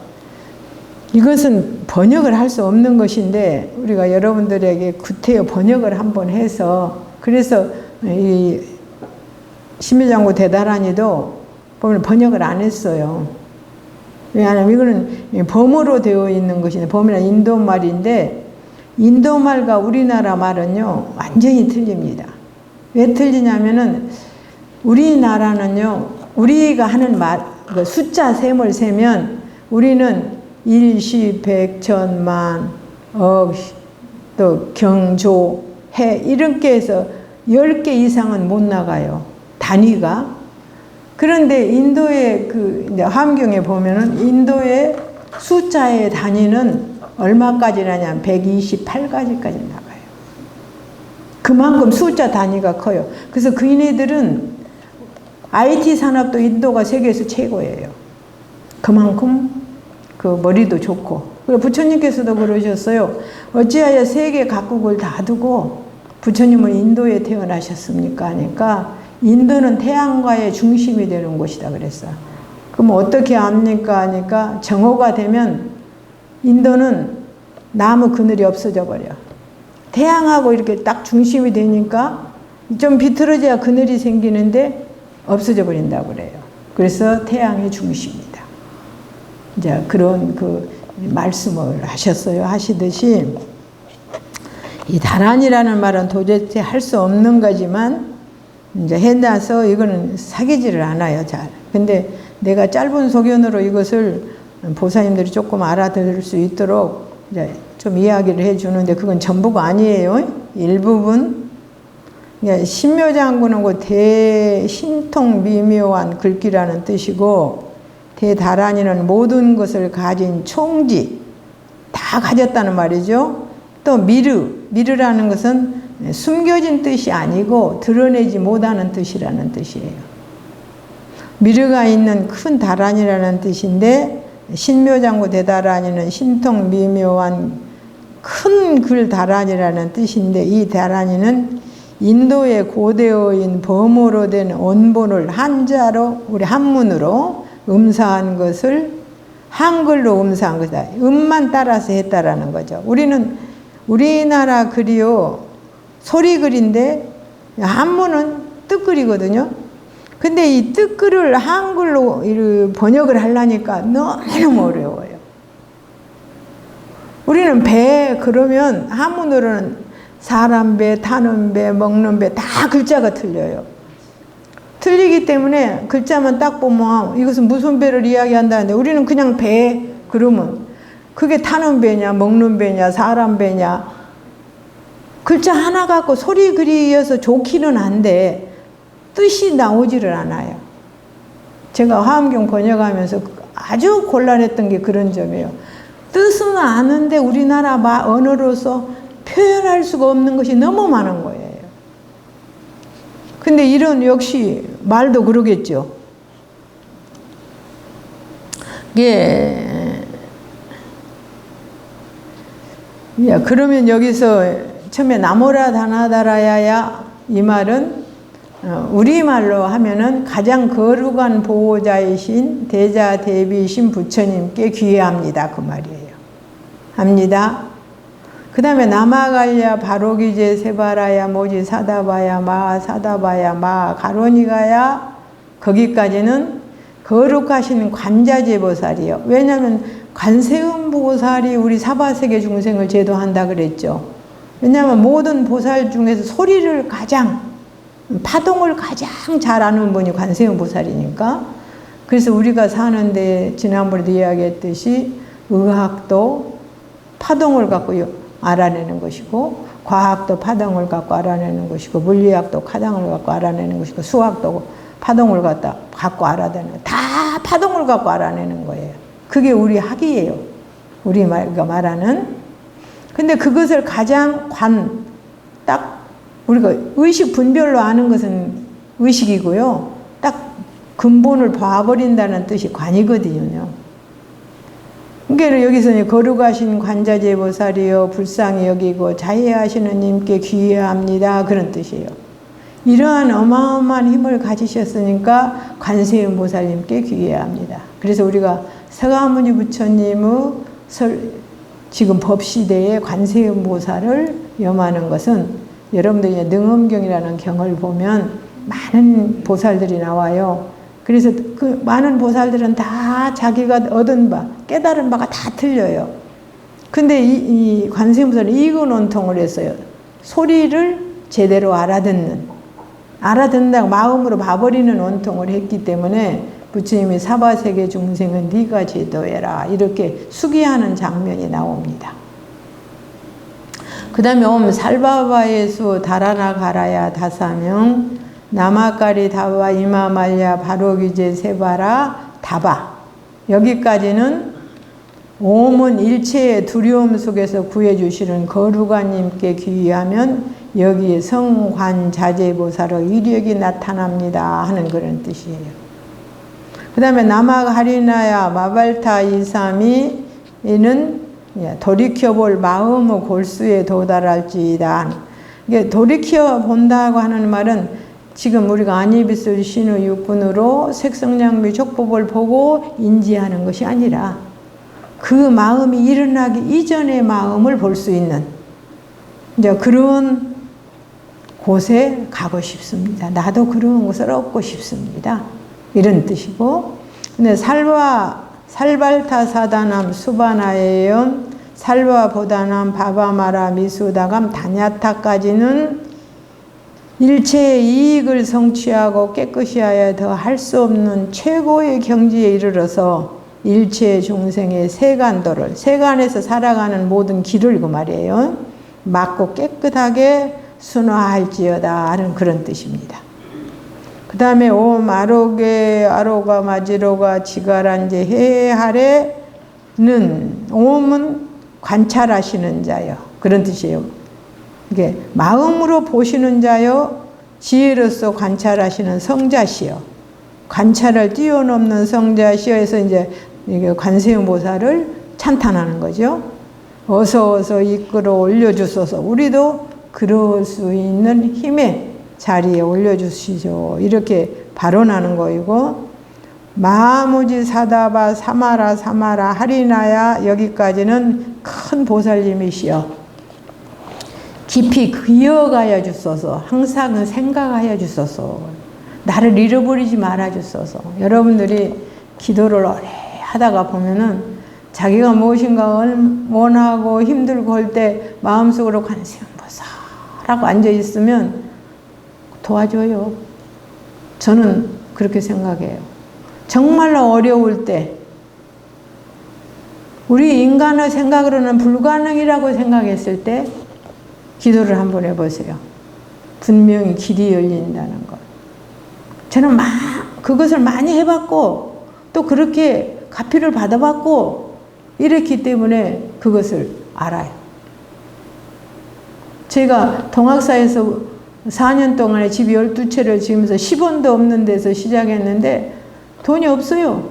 이것은 번역을 할 수 없는 것인데 우리가 여러분들에게 구태여 번역을 한번 해서 그래서 이 심묘장구 대다란이도 보면 번역을 안 했어요. 왜냐하면 이거는 범어로 되어 있는 것인데 범이란 인도말인데 인도말과 우리나라 말은요 완전히 틀립니다. 왜 틀리냐면은 우리나라는요 우리가 하는 말 숫자 셈을 세면 우리는 일시 백천만 억 또 경조 해 이렇게 해서 10개 이상은 못 나가요. 단위가. 그런데 인도의 이제 함경에 보면은 인도의 숫자의 단위는 얼마까지 나냐면 128가지까지 나가요. 그만큼 숫자 단위가 커요. 그래서 그인애들은 IT 산업도 인도가 세계에서 최고예요. 그만큼 그 머리도 좋고. 그리고 부처님께서도 그러셨어요. 어찌하여 세계 각국을 다 두고 부처님은 인도에 태어나셨습니까? 하니까 인도는 태양과의 중심이 되는 곳이다 그랬어요. 그럼 어떻게 압니까? 하니까 정오가 되면 인도는 나무 그늘이 없어져 버려. 태양하고 이렇게 딱 중심이 되니까 좀 비틀어져야 그늘이 생기는데 없어져 버린다고 그래요. 그래서 태양이 중심이다. 이제 그런 말씀을 하셨어요. 하시듯이 이 다란이라는 말은 도대체 할 수 없는 거지만 이제 해놔서 이거는 사귀지를 않아요, 잘. 근데 내가 짧은 소견으로 이것을 보사님들이 조금 알아들을 수 있도록 이제 좀 이야기를 해주는데 그건 전부가 아니에요. 일부분. 신묘장구는 그 대신통 미묘한 글귀라는 뜻이고, 대다란이는 모든 것을 가진 총지, 다 가졌다는 말이죠. 또 미르라는 것은 숨겨진 뜻이 아니고 드러내지 못하는 뜻이라는 뜻이에요. 미르가 있는 큰 다란이라는 뜻인데, 신묘장구 대다란이는 신통 미묘한 큰 글 다란이라는 뜻인데, 이 다란이는 인도의 고대어인 범어로 된 원본을 한자로, 우리 한문으로 음사한 것을 한글로 음사한 것이다. 음만 따라서 했다라는 거죠. 우리나라 글이요, 소리글인데 한문은 뜻글이거든요. 근데 이 뜻글을 한글로 번역을 하려니까 너무너무 어려워요. 우리는 배 그러면 한문으로는 사람 배, 타는 배, 먹는 배 다 글자가 틀려요. 틀리기 때문에 글자만 딱 보면 이것은 무슨 배를 이야기한다는데, 우리는 그냥 배 그러면 그게 타는 배냐 먹는 배냐 사람 배냐, 글자 하나 갖고 소리 글이어서 좋기는 한데 뜻이 나오지를 않아요. 제가 화엄경 번역하면서 아주 곤란했던 게 그런 점이에요. 뜻은 아는데 우리나라 언어로서 표현할 수가 없는 것이 너무 많은 거예요. 근데 이런 역시 말도 그러겠죠. 그러면 여기서 처음에 나모라 다나다라야야, 이 말은 우리말로 하면은 가장 거룩한 보호자이신 대자 대비신 부처님께 귀회합니다, 그 말이에요. 합니다. 그 다음에 나마갈야 바로기제 세바라야 모지 사다바야 마 사다바야 마 가로니가야, 거기까지는 거룩하신 관자재보살이요. 왜냐하면 관세음보살이 우리 사바세계 중생을 제도한다 그랬죠. 왜냐하면 모든 보살 중에서 소리를 가장, 파동을 가장 잘 아는 분이 관세음보살이니까. 그래서 우리가 사는데 지난번에도 이야기했듯이 의학도 파동을 갖고 알아내는 것이고, 과학도 파동을 갖고 알아내는 것이고, 물리학도 파동을 갖고 알아내는 것이고, 수학도 파동을 갖고 알아내는, 다 파동을 갖고 알아내는 거예요. 그게 우리 학이에요. 우리가 말하는. 근데 그것을 가장 딱 우리가 의식 분별로 아는 것은 의식이고요. 딱 근본을 봐버린다는 뜻이 관이거든요. 그러니까 여기서 거룩하신 관자재보살이여 불쌍히 여기고 자애하시는 님께 귀회합니다, 그런 뜻이에요. 이러한 어마어마한 힘을 가지셨으니까 관세음보살님께 귀회합니다. 그래서 우리가 서가모니 부처님의 지금 법시대에 관세음보살을 염하는 것은, 여러분들이 능엄경이라는 경을 보면 많은 보살들이 나와요. 그래서 그 많은 보살들은 다 자기가 얻은 바, 깨달은 바가 다 틀려요. 근데 이 관세음보살은 이근원통을 했어요. 소리를 제대로 알아듣는다고 마음으로 봐버리는 원통을 했기 때문에 부처님이 사바세계 중생은 네가 제도해라, 이렇게 수기하는 장면이 나옵니다. 그 다음에 옴 살바바예수 다라나 가라야 다사명 나마까리 다바 이마말야 바로기제 세바라 다바, 여기까지는 옴은 일체의 두려움 속에서 구해주시는 거룩한님께 귀의하면 여기에 성관자재보살의 이력이 나타납니다 하는 그런 뜻이에요. 그 다음에 나마하리나야 마발타 이삼이 이는 돌이켜볼 마음의 골수에 도달할지이다. 이게 돌이켜본다고 하는 말은 지금 우리가 안이비술 신의 육군으로 색성량미 촉법을 보고 인지하는 것이 아니라 그 마음이 일어나기 이전의 마음을 볼 수 있는 이제 그런 곳에 가고 싶습니다. 나도 그런 곳을 얻고 싶습니다. 이런 뜻이고, 근데 살발타 사다남 수바나에연 살바보다남 바바마라 미수다감 다냐타까지는 일체의 이익을 성취하고 깨끗이 하여 더 할 수 없는 최고의 경지에 이르러서 일체 중생의 세간도를, 세간에서 살아가는 모든 길을 그 말이에요, 막고 깨끗하게 순화할지어다 하는 그런 뜻입니다. 그 다음에 옴 아로게 아로가 마지로가 지가란제 해하래는 옴은 관찰하시는 자요 그런 뜻이에요. 이게 마음으로 보시는 자요 지혜로서 관찰하시는 성자시요 관찰을 뛰어넘는 성자시요 해서 이제 이게 관세음보살을 찬탄하는 거죠. 어서 이끌어 올려주소서. 우리도 그럴 수 있는 힘의 자리에 올려주시죠. 이렇게 발언하는 거이고 마무지 사다바 사마라 하리나야 여기까지는 큰 보살님이시여 깊이 기어가야 주소서. 항상 생각하여 주소서. 나를 잃어버리지 말아 주소서. 여러분들이 기도를 오래 하다가 보면은 자기가 무엇인가 원하고 힘들고 할 때 마음속으로 관세음보살하고 앉아 있으면 도와줘요. 저는 그렇게 생각해요. 정말로 어려울 때 우리 인간의 생각으로는 불가능이라고 생각했을 때 기도를 한번 해보세요. 분명히 길이 열린다는 것. 저는 그것을 많이 해봤고 또 그렇게 가피를 받아봤고 이랬기 때문에 그것을 알아요. 제가 동학사에서 4년 동안에 집 12채를 지으면서 10원도 없는 데서 시작했는데 돈이 없어요.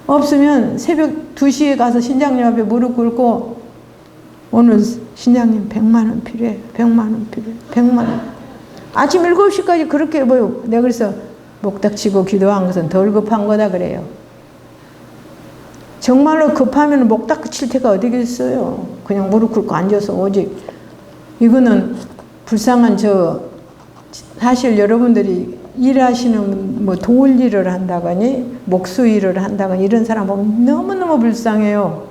없으면 새벽 2시에 가서 신장님 앞에 무릎 꿇고 오늘 신장님 100만 원 필요해요. 100만 원 필요해요. 100만 원. 아침 7시까지 그렇게 해봐요. 내가 그래서 목닥치고 기도한 것은 덜 급한 거다 그래요. 정말로 급하면 목닥칠 때가 어디겠어요. 그냥 무릎 꿇고 앉아서 오직 이거는 불쌍한 사실 여러분들이 일하시는 도울 일을 한다거니 목수 일을 한다거니 이런 사람 보면 너무너무 불쌍해요.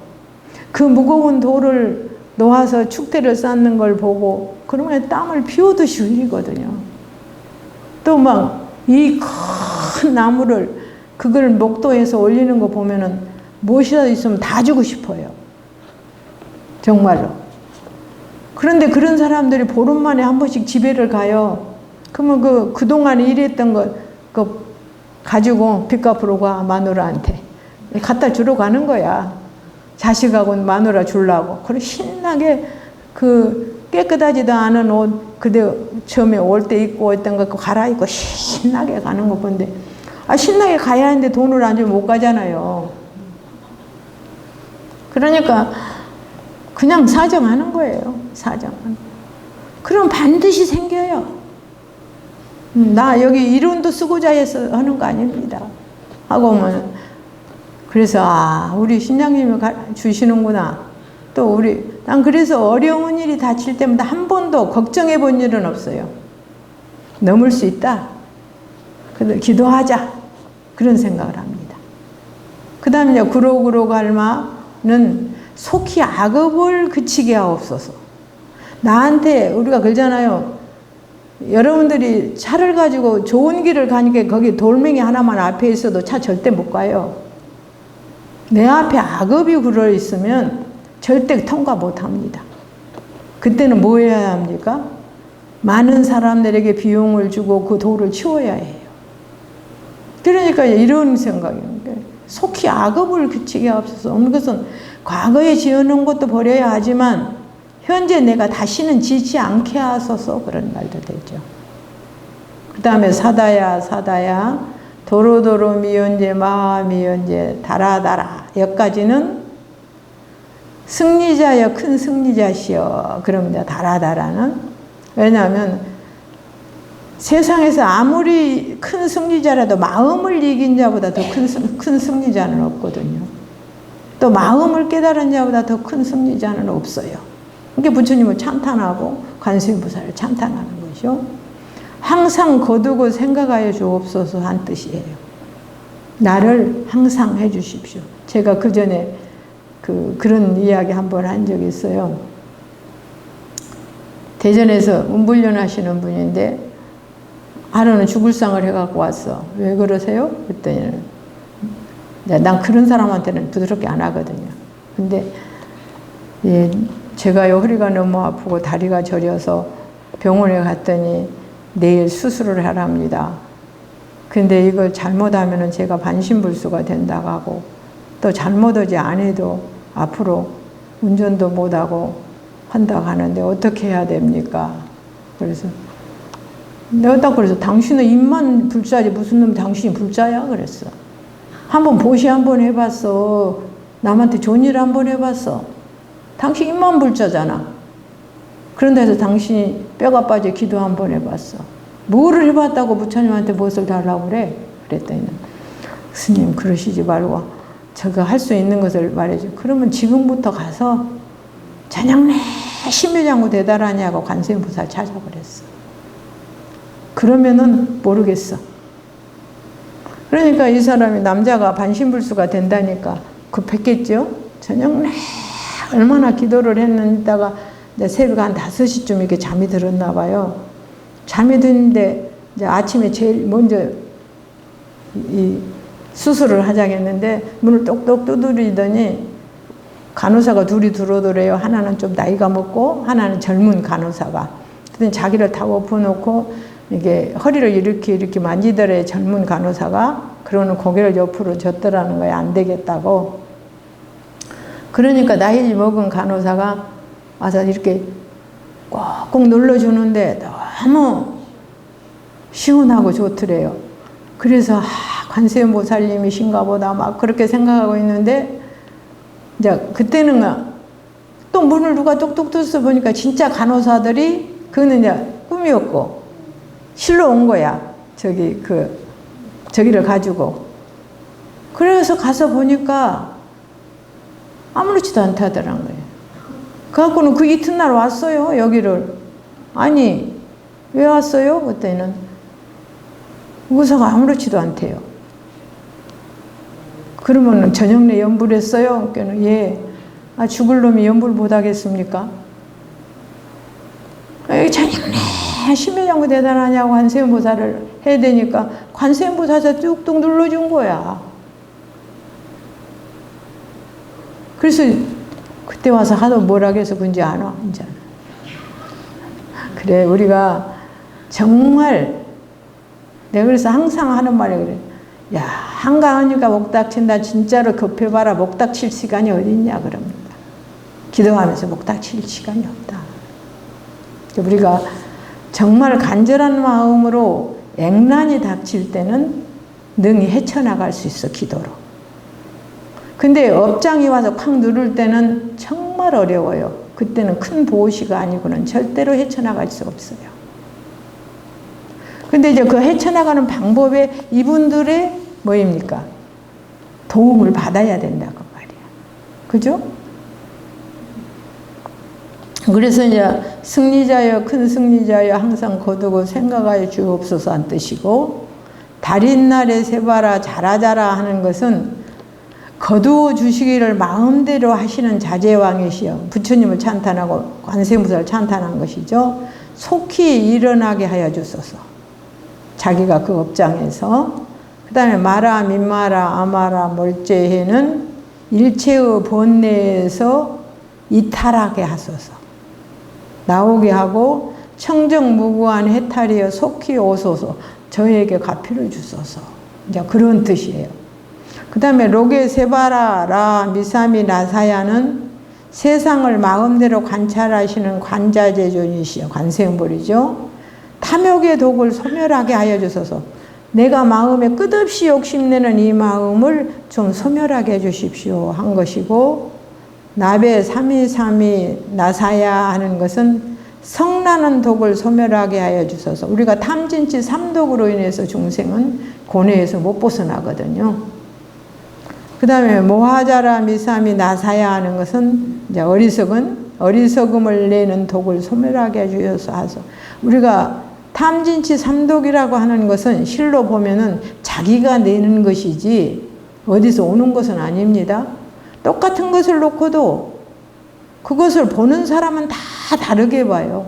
그 무거운 돌을 놓아서 축대를 쌓는 걸 보고 그러면 땀을 피우듯이 흘리거든요. 또 막 이 큰 나무를 그걸 목도에서 올리는 거 보면은 무엇이라도 있으면 다 주고 싶어요. 정말로. 그런데 그런 사람들이 보름 만에 한 번씩 집에를 가요. 그러면 그동안 일했던 거 가지고 빚 갚으러 가, 마누라한테. 갖다 주러 가는 거야. 자식하고 마누라 주려고. 그리고 신나게 깨끗하지도 않은 옷, 그때 처음에 올 때 입고 있던 거 갈아입고 신나게 가는 거 본데, 신나게 가야 하는데 돈을 안 주면 못 가잖아요. 그러니까 그냥 사정하는 거예요. 사정하는. 그럼 반드시 생겨요. 나 여기 이론도 쓰고자 해서 하는 거 아닙니다. 하고 오면 그래서 우리 신장님이 주시는구나. 또 난 그래서 어려운 일이 닥칠 때마다 한 번도 걱정해 본 일은 없어요. 넘을 수 있다. 그래서 기도하자. 그런 생각을 합니다. 그 다음에 이제 구로구로 갈마는 속히 악업을 그치게 하옵소서. 나한테 우리가 그러잖아요. 여러분들이 차를 가지고 좋은 길을 가니까 거기 돌멩이 하나만 앞에 있어도 차 절대 못 가요. 내 앞에 악업이 굴어 있으면 절대 통과 못 합니다. 그때는 뭐 해야 합니까? 많은 사람들에게 비용을 주고 그 돌을 치워야 해요. 그러니까 이런 생각입니다. 속히 악업을 그치게 하옵소서. 어느 것은 과거에 지어놓은 것도 버려야 하지만 현재 내가 다시는 지지 않게 하소서 그런 말도 되죠. 그 다음에 사다야 도로도로 미연제 마미연제 달아달아 여기까지는 승리자여 큰 승리자시여 그럽니다. 달아달아는 왜냐하면 세상에서 아무리 큰 승리자라도 마음을 이긴 자보다 더 큰 승리자는 없거든요. 또 마음을 깨달은 자보다 더 큰 승리자는 없어요. 그러니까 부처님을 찬탄하고 관세음보살을 찬탄하는 것이요. 항상 거두고 생각하여 주옵소서 한 뜻이에요. 나를 항상 해 주십시오. 제가 그 전에 그런 이야기 한번 한 적이 있어요. 대전에서 운불련 하시는 분인데 하루는 죽을 상을 해갖고 왔어. 왜 그러세요? 그랬더니 난 그런 사람한테는 부드럽게 안 하거든요. 근데 제가요 허리가 너무 아프고 다리가 저려서 병원에 갔더니 내일 수술을 하랍니다. 근데 이걸 잘못하면 제가 반신불수가 된다고 하고, 또 잘못하지 안 해도 앞으로 운전도 못하고 한다고 하는데 어떻게 해야 됩니까? 그래서 내가 딱 그래서 당신은 입만 불자지 무슨 놈 당신이 불자야? 그랬어. 한번 보시 한번 해봤어. 남한테 좋은 일 한번 해봤어. 당신 입만 불자잖아. 그런데 해서 당신이 뼈가 빠져 기도 한번 해봤어. 뭐를 해봤다고 부처님한테 무엇을 달라고 그래? 그랬더니 스님 그러시지 말고 제가 할 수 있는 것을 말해줘. 그러면 지금부터 가서 저녁 내 심유장구 대달하냐고 관세음보살 찾아버렸어. 그러면은 모르겠어. 그러니까 이 사람이 남자가 반신불수가 된다니까 급했겠죠? 저녁 내 얼마나 기도를 했는다가 새벽 한 5시쯤 이렇게 잠이 들었나 봐요. 잠이 드는데 이제 아침에 제일 먼저 이 수술을 하자겠는데 문을 똑똑 두드리더니 간호사가 둘이 들어오더래요. 하나는 좀 나이가 먹고 하나는 젊은 간호사가. 그랬더니 자기를 다 엎어놓고 이게 허리를 이렇게 만지더래 젊은 간호사가. 그러는 고개를 옆으로 젓더라는 거야. 안 되겠다고. 그러니까 나이 먹은 간호사가 와서 이렇게 꼭꼭 눌러주는데 너무 시원하고 좋더래요. 그래서 관세음보살님이신가 보다 막 그렇게 생각하고 있는데 이제 그때는 또 문을 누가 똑똑 뚫어서 보니까 진짜 간호사들이 그거는 이제 꿈이었고 실로 온 거야. 저기를 가지고. 그래서 가서 보니까 아무렇지도 않다더란 거예요. 그래갖고는 그 이튿날 왔어요, 여기를. 아니, 왜 왔어요? 그때는 의사가 아무렇지도 않대요. 그러면 저녁 내 연불 했어요? 그러니까 예. 아, 죽을 놈이 연불 못 하겠습니까? 저녁 내 심유장구 대단하냐고 관세음보살을 해야 되니까 관세음보살이 뚝뚝 눌러준 거야. 그래서 그때 와서 하도 뭐라 해서 그런지 안 와, 이제. 그래, 우리가 정말, 내가 그래서 항상 하는 말이 그래. 야, 한가하니까 목닥친다. 진짜로 급해봐라. 목닥칠 시간이 어딨냐, 그럽니다. 기도하면서 목닥칠 시간이 없다. 우리가 정말 간절한 마음으로 액난이 닥칠 때는 능히 헤쳐나갈 수 있어, 기도로. 근데 업장이 와서 콱 누를 때는 정말 어려워요. 그때는 큰 보호시가 아니고는 절대로 헤쳐나갈 수 없어요. 근데 이제 그 헤쳐나가는 방법에 이분들의 뭐입니까? 도움을 받아야 된다고 말이야. 그죠? 그래서 이제 승리자여 큰 승리자여 항상 거두고 생각하여 주옵소서 한 뜻이고, 달인 날에 세바라 자라자라 하는 것은 거두어 주시기를 마음대로 하시는 자제왕이시여. 부처님을 찬탄하고 관세음보살을 찬탄한 것이죠. 속히 일어나게 하여 주소서. 자기가 그 업장에서. 그 다음에 마라 민마라 아마라 멀제해는 일체의 번뇌에서 이탈하게 하소서. 나오게 하고 청정무구한 해탈이여 속히 오소서. 저에게 가피를 주소서. 이제 그런 뜻이에요. 그 다음에 로게 세바라 라 미사미 나사야는 세상을 마음대로 관찰하시는 관자재존이시여. 관세음보리죠. 탐욕의 독을 소멸하게 하여 주소서. 내가 마음에 끝없이 욕심내는 이 마음을 좀 소멸하게 해주십시오 한 것이고, 나베 삼이삼이 나사야 하는 것은 성나는 독을 소멸하게 하여 주소서. 우리가 탐진치 삼독으로 인해서 중생은 고뇌에서 못 벗어나거든요. 그 다음에 모하자라 미삼이 나사야 하는 것은 이제 어리석음을 내는 독을 소멸하게 해주셔서 하소. 우리가 탐진치 삼독이라고 하는 것은 실로 보면은 자기가 내는 것이지 어디서 오는 것은 아닙니다. 똑같은 것을 놓고도 그것을 보는 사람은 다 다르게 봐요.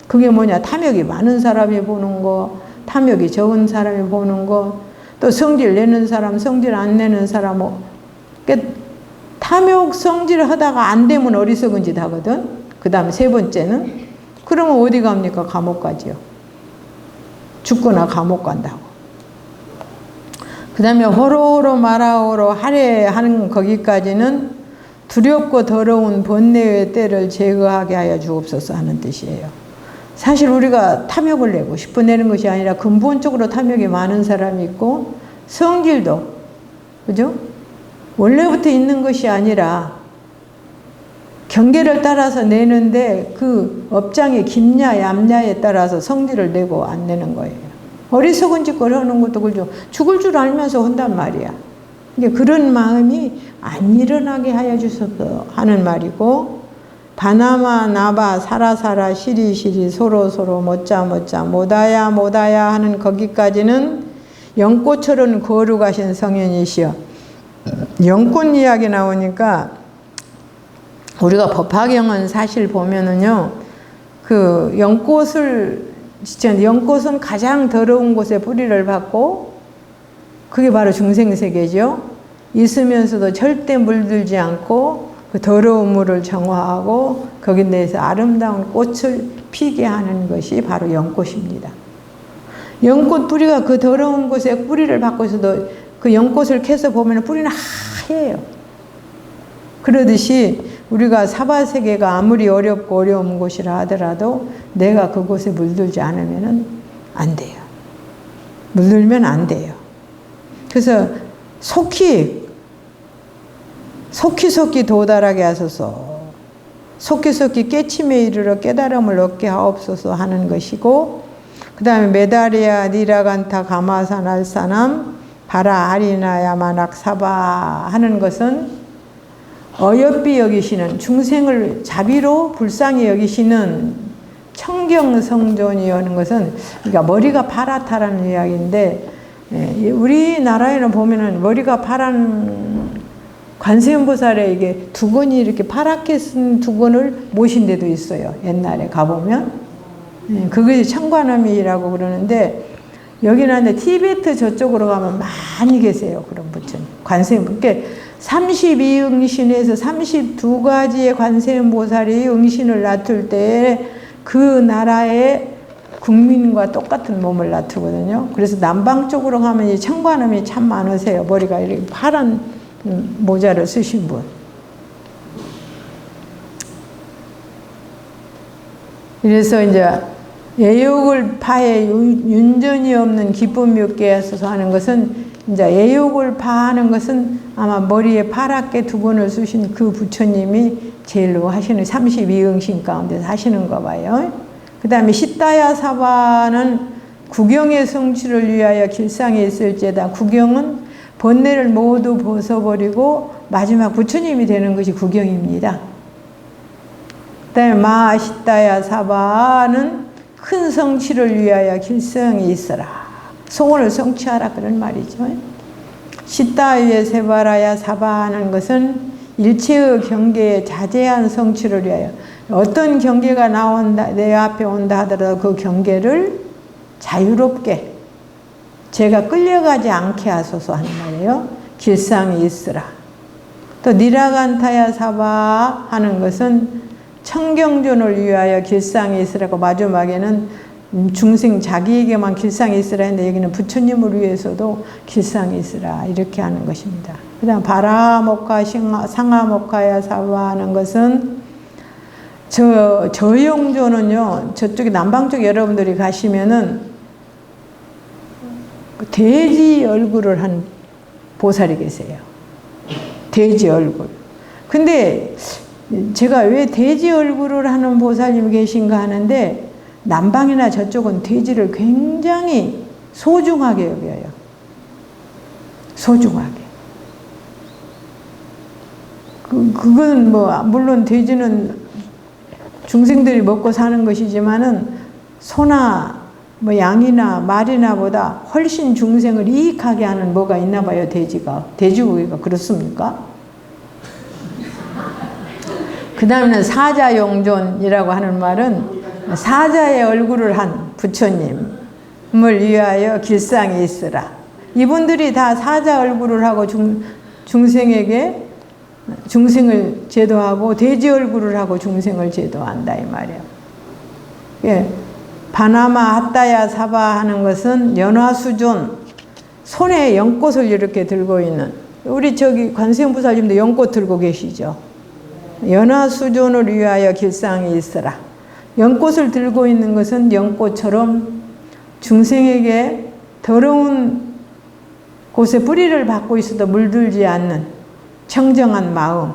그게 뭐냐? 탐욕이 많은 사람이 보는 거, 탐욕이 적은 사람이 보는 거, 또 성질 내는 사람, 성질 안 내는 사람, 그러니까 탐욕 성질 하다가 안 되면 어리석은 짓 하거든. 그 다음에 세 번째는 그러면 어디 갑니까? 감옥 가지요. 죽거나 감옥 간다고. 그 다음에 호로호로 마라호로 하래 하는 거기까지는 두렵고 더러운 번뇌의 때를 제거하게 하여 주옵소서 하는 뜻이에요. 사실 우리가 탐욕을 내고 싶어 내는 것이 아니라 근본적으로 탐욕이 많은 사람이 있고 성질도, 그죠? 원래부터 있는 것이 아니라 경계를 따라서 내는데 그 업장이 깊냐 얇냐에 따라서 성질을 내고 안 내는 거예요. 어리석은 짓걸 하는 것도 그죠. 죽을 줄 알면서 한단 말이야. 그러니까 그런 마음이 안 일어나게 하여 주소서 하는 말이고, 바나마 나바 사라사라 시리시리 소로소로 못자 못다야 하는 거기까지는 연꽃처럼 거룩하신 성현이시여. 연꽃 이야기 나오니까 우리가 법화경은 사실 보면은요, 그 연꽃은 가장 더러운 곳에 뿌리를 받고, 그게 바로 중생세계죠. 있으면서도 절대 물들지 않고 그 더러운 물을 정화하고 거기 내에서 아름다운 꽃을 피게 하는 것이 바로 연꽃입니다. 연꽃 뿌리가 그 더러운 곳에 뿌리를 받고 있어도 그 연꽃을 캐서 보면 뿌리는 하얘요. 그러듯이 우리가 사바세계가 아무리 어렵고 어려운 곳이라 하더라도 내가 그곳에 물들지 않으면 안 돼요. 물들면 안 돼요. 그래서 속히 도달하게 하소서. 속히 깨침에 이르러 깨달음을 얻게 하옵소서 하는 것이고, 그 다음에 메다리아 니라간타 가마사 날사남 바라 아리나야 마낙 사바 하는 것은 어여삐 여기시는, 중생을 자비로 불쌍히 여기시는 청경성존이 하는 것은, 그러니까 머리가 파랗다라는 이야기인데, 우리나라에는 보면은 머리가 파란 관세음보살의 이게 두건이 이렇게 파랗게 쓴 두건을 모신 데도 있어요. 옛날에 가보면. 그게 청관음이라고 그러는데, 여기는 티베트 저쪽으로 가면 많이 계세요. 그런 부처님. 관세음. 그러니까 32응신에서 32가지의 관세음보살이 응신을 낳을 때 그 나라의 국민과 똑같은 몸을 낳거든요. 그래서 남방 쪽으로 가면 이 청관음이 참 많으세요. 머리가 이렇게 파란 모자를 쓰신 분. 그래서 이제 애욕을 파해 윤전이 없는 기쁨이 없게 하소서 하는 것은, 이제 애욕을 파하는 것은 아마 머리에 파랗게 두건을 쓰신 그 부처님이 제일로 하시는 32응신 가운데서 하시는 거 봐요. 그 다음에 시다야 사바는 구경의 성취를 위하여 길상에 있을지에다. 구경은 번뇌를 모두 벗어버리고 마지막 부처님이 되는 것이 구경입니다. 그 다음에 마시다야 사바는 큰 성취를 위하여 길성에 있어라. 소원을 성취하라 그런 말이죠. 시다유에 세바라야 사바하는 것은 일체의 경계에 자제한 성취를 위하여, 어떤 경계가 나온다, 내 앞에 온다 하더라도 그 경계를 자유롭게 제가 끌려가지 않게 하소서 하는 말이에요. 길상에 있으라. 또 니라간타야 사바 하는 것은 청경존을 위하여 길상에 있으라고, 마지막에는 중생 자기에게만 길상에 있으라 했는데 여기는 부처님을 위해서도 길상에 있으라 이렇게 하는 것입니다. 그 다음 바라모카 상하모카야 사바 하는 것은 저용조는요, 저쪽에 남방쪽 여러분들이 가시면은 돼지 얼굴을 한 보살이 계세요. 돼지 얼굴. 근데 제가 왜 돼지 얼굴을 하는 보살님이 계신가 하는데, 남방이나 저쪽은 돼지를 굉장히 소중하게 여겨요. 소중하게. 그건 뭐 물론 돼지는 중생들이 먹고 사는 것이지만은 소나 뭐 양이나 말이나 보다 훨씬 중생을 이익하게 하는 뭐가 있나 봐요. 돼지고기가 그렇습니까? 그 다음에는 사자용존이라고 하는 말은 사자의 얼굴을 한 부처님을 위하여 길상에 있으라. 이분들이 다 사자 얼굴을 하고 중생을 제도하고 돼지 얼굴을 하고 중생을 제도한다 이 말이에요. 예, 바나마 핫다야 사바 하는 것은 연화수존, 손에 연꽃을 이렇게 들고 있는, 우리 저기 관세음보살님도 연꽃 들고 계시죠. 연화수존을 위하여 길상에 있으라. 연꽃을 들고 있는 것은 연꽃처럼 중생에게 더러운 곳에 뿌리를 받고 있어도 물들지 않는 청정한 마음.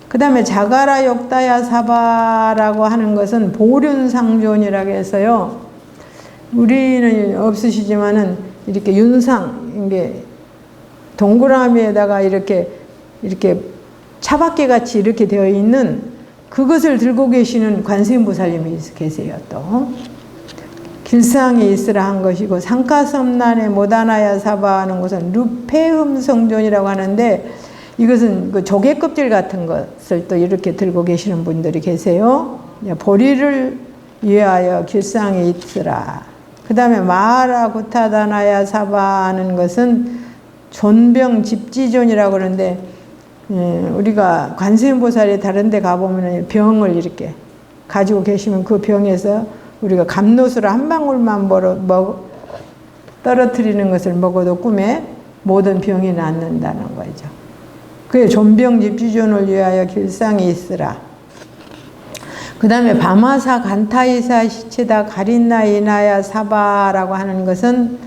그 다음에 자가라 욕다야 사바라고 하는 것은 보륜상존이라고 해서요. 우리는 없으시지만은 이렇게 윤상, 이게 동그라미에다가 이렇게 차박개 같이 이렇게 되어 있는 그것을 들고 계시는 관세음보살님이 계세요. 또 길상에 있으라 한 것이고, 상가섬난에 못하나야 사바 하는 것은 루페음성존이라고 하는데, 이것은 그 조개 껍질 같은 것을 또 이렇게 들고 계시는 분들이 계세요. 보리를 위하여 길상에 있으라. 그 다음에 마하라 구타다나야 사바 하는 것은 존병 집지존이라고 그러는데, 우리가 관세음보살이 다른 데 가보면 병을 이렇게 가지고 계시면 그 병에서 우리가 감노수를 한 방울만 떨어뜨리는 것을 먹어도 꿈에 모든 병이 낫는다는 거죠. 그게 존병집지존을 위하여 길상에 있으라. 그 다음에 바마사 간타이사 시체다 가린나 이나야 사바라고 하는 것은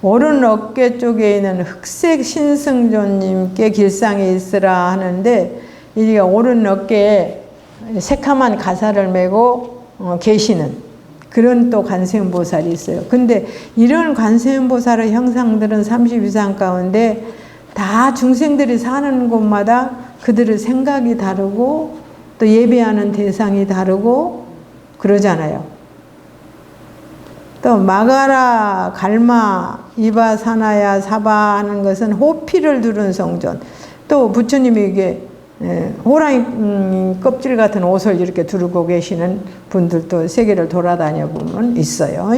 오른 어깨 쪽에 있는 흑색 신승조님께 길상에 있으라 하는데, 이게 오른 어깨에 새카만 가사를 메고 계시는 그런 또 관세음보살이 있어요. 근데 이런 관세음보살의 형상들은 32상 가운데 다 중생들이 사는 곳마다 그들의 생각이 다르고 또 예배하는 대상이 다르고 그러잖아요. 또 마가라 갈마 이바사나야 사바 하는 것은 호피를 두른 성존. 또 부처님이 이게 호랑이 껍질 같은 옷을 이렇게 두르고 계시는 분들도 세계를 돌아다녀 보면 있어요.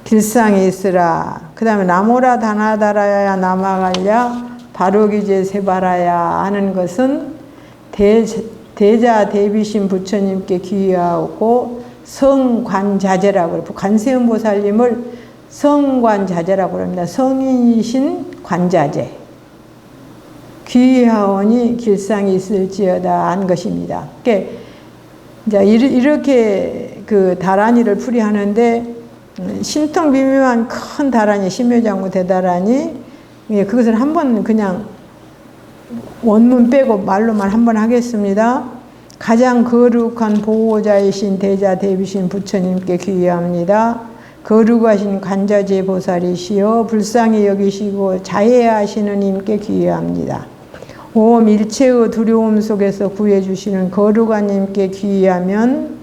길상에 있으라. 그 다음에 나모라 다나다라야 나마갈랴 바로기제 세바라야 하는 것은 대자 대비신 부처님께 귀하고 성관자재라고 그래요. 관세음보살님을 성관자재라고 합니다. 성인이신 관자재. 귀하오니 길상이 있을지어다 한 것입니다. 이제 이렇게 그 다란이를 풀이하는데, 신통 비밀한 큰 다란이, 신묘장구 대다란이, 그것을 한번 그냥 원문 빼고 말로만 한번 하겠습니다. 가장 거룩한 보호자이신 대자 대비신 부처님께 귀의합니다. 거룩하신 관자재 보살이시여 불쌍히 여기시고 자애하시는 님께 귀의합니다. 옴 일체의 두려움 속에서 구해주시는 거룩한 님께 귀의하면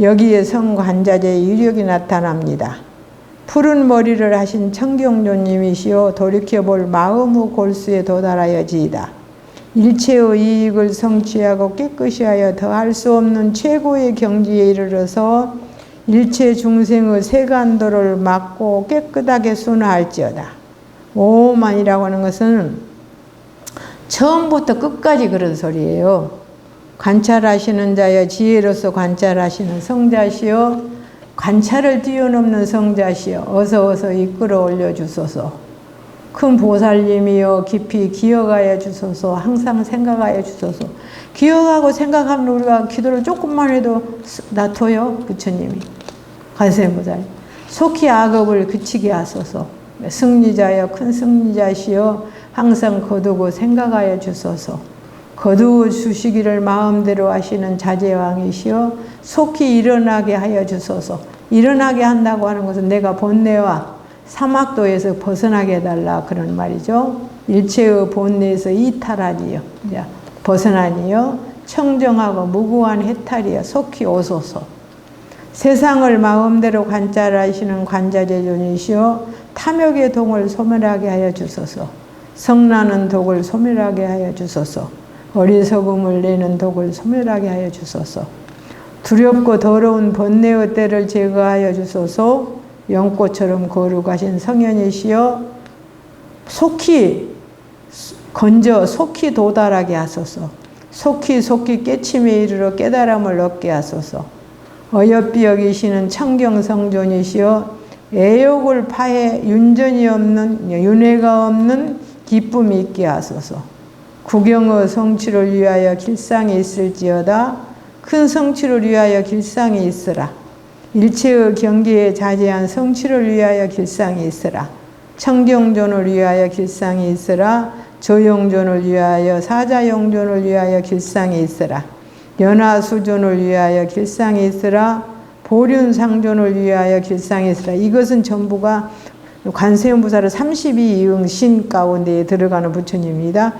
여기에 성관자재의 위력이 나타납니다. 푸른 머리를 하신 청경조님이시여 돌이켜볼 마음의 골수에 도달하여지이다. 일체의 이익을 성취하고 깨끗이 하여 더할 수 없는 최고의 경지에 이르러서 일체 중생의 세간도를 막고 깨끗하게 순화할지어다. 오만이라고 하는 것은 처음부터 끝까지 그런 소리예요. 관찰하시는 자여 지혜로서 관찰하시는 성자시여 관찰을 뛰어넘는 성자시여 어서 이끌어 올려주소서. 큰 보살님이여 깊이 기억하여 주소서. 항상 생각하여 주소서. 기억하고 생각하면 우리가 기도를 조금만 해도 놔둬요. 부처님이. 관세음보살. 속히 악업을 그치게 하소서. 승리자여 큰 승리자시여 항상 거두고 생각하여 주소서. 거두어 주시기를 마음대로 하시는 자제왕이시여 속히 일어나게 하여 주소서. 일어나게 한다고 하는 것은 내가 본내와 사막도에서 벗어나게 해달라 그런 말이죠. 일체의 본내에서 이탈하니요. 벗어나니요. 청정하고 무구한 해탈이여 속히 오소서. 세상을 마음대로 관찰하시는 관자재존이시여 탐욕의 동을 소멸하게 하여 주소서. 성나는 독을 소멸하게 하여 주소서. 어리석음을 내는 독을 소멸하게 하여 주소서. 두렵고 더러운 번뇌의 때를 제거하여 주소서. 연꽃처럼 거룩하신 성현이시여 속히 건져 속히 도달하게 하소서. 속히 깨침에 이르러 깨달음을 얻게 하소서. 어여삐 여기시는 청경성존이시여 애욕을 파해 윤전이 없는 윤회가 없는 기쁨이 있게 하소서. 구경의 성취를 위하여 길상이 있을지어다. 큰 성취를 위하여 길상이 있으라. 일체의 경계에 자제한 성취를 위하여 길상이 있으라. 청경존을 위하여 길상이 있으라. 조용존을 위하여 사자용존을 위하여 길상이 있으라. 연화수존을 위하여 길상이 있으라. 보륜상존을 위하여 길상이 있으라. 이것은 전부가 관세음보살의 32이응신 가운데에 들어가는 부처님입니다.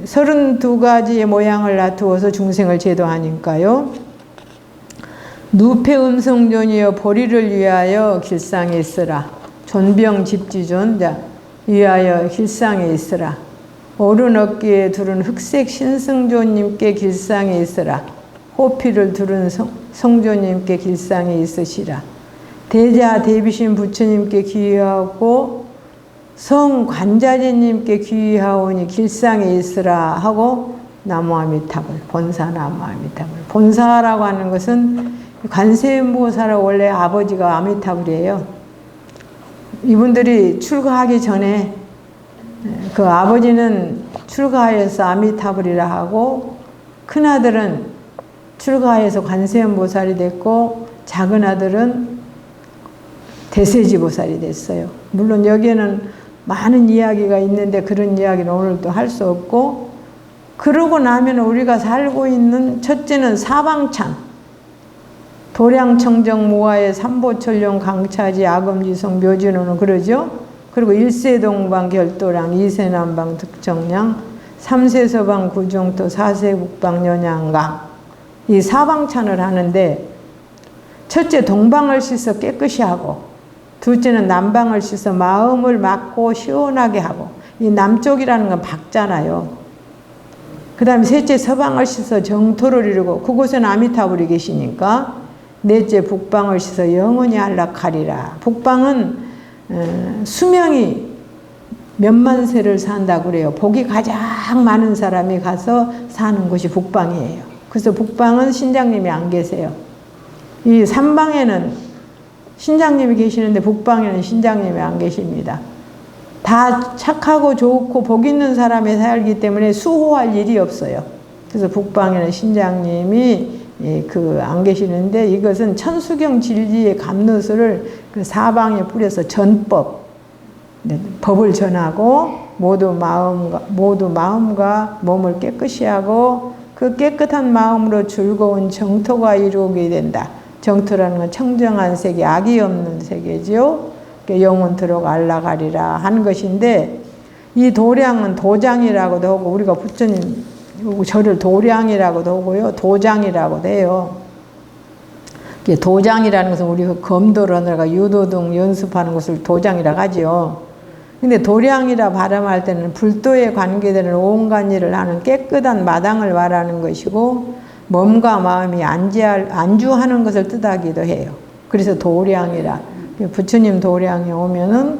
32가지의 모양을 놔두어서 중생을 제도하니까요. 누패음성존이여 보리를 위하여 길상에 있으라. 존병집지존 위하여 길상에 있으라. 오른 어깨에 두른 흑색 신승조님께 길상에 있으라. 호피를 두른 성조님께 길상에 있으시라. 대자 대비신 부처님께 귀의하고 성관자재님께 귀의하오니 길상에 있으라 하고 나무아미타불, 본사 나무아미타불. 본사라고 하는 것은 관세음보살의 원래 아버지가 아미타불이에요. 이분들이 출가하기 전에 그 아버지는 출가하여서 아미타불이라 하고 큰아들은 출가하여서 관세음보살이 됐고 작은 아들은 대세지보살이 됐어요. 물론 여기에는 많은 이야기가 있는데 그런 이야기는 오늘 또 할 수 없고, 그러고 나면 우리가 살고 있는 첫째는 사방찬, 도량청정무화의 삼보철룡 강차지 아금지성 묘진호는 그러죠. 그리고 1세동방 결도량, 2세남방 득정량, 3세서방 구종토, 4세국방 연양강, 이 사방찬을 하는데 첫째 동방을 씻어 깨끗이 하고, 둘째는 남방을 씻어 마음을 막고 시원하게 하고, 이 남쪽이라는 건 박잖아요. 그 다음에 셋째 서방을 씻어 정토를 이루고, 그곳에는 아미타불이 계시니까. 넷째 북방을 씻어 영원히 안락하리라. 북방은 수명이 몇만 세를 산다고 그래요. 복이 가장 많은 사람이 가서 사는 곳이 북방이에요. 그래서 북방은 신장님이 안 계세요. 이 삼방에는 신장님이 계시는데 북방에는 신장님이 안 계십니다. 다 착하고 좋고 복 있는 사람이 살기 때문에 수호할 일이 없어요. 그래서 북방에는 신장님이 안 계시는데, 이것은 천수경 진리의 감로수를 그 사방에 뿌려서 전법, 법을 전하고 모두 마음과 몸을 깨끗이 하고 그 깨끗한 마음으로 즐거운 정토가 이루게 된다. 정토라는 건 청정한 세계, 악이 없는 세계죠. 영원토록 안락하리라 하는 것인데, 이 도량은 도장이라고도 하고, 우리가 부처님 저를 도량이라고도 하고요, 도장이라고도 해요. 도장이라는 것은 우리 검도를 하다가 유도 등 연습하는 것을 도장이라고 하죠. 근데 도량이라 발음할 때는 불도에 관계되는 온갖 일을 하는 깨끗한 마당을 말하는 것이고, 몸과 마음이 안주하는 것을 뜻하기도 해요. 그래서 도량이라, 부처님 도량에 오면은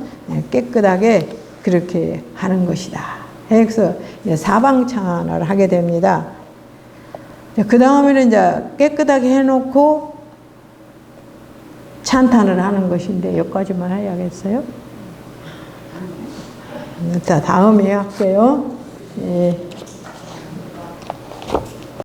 깨끗하게 그렇게 하는 것이다. 그래서 사방찬을 하게 됩니다. 그 다음에는 이제 깨끗하게 해놓고 찬탄을 하는 것인데, 여기까지만 해야겠어요? 자, 다음에 할게요. 예.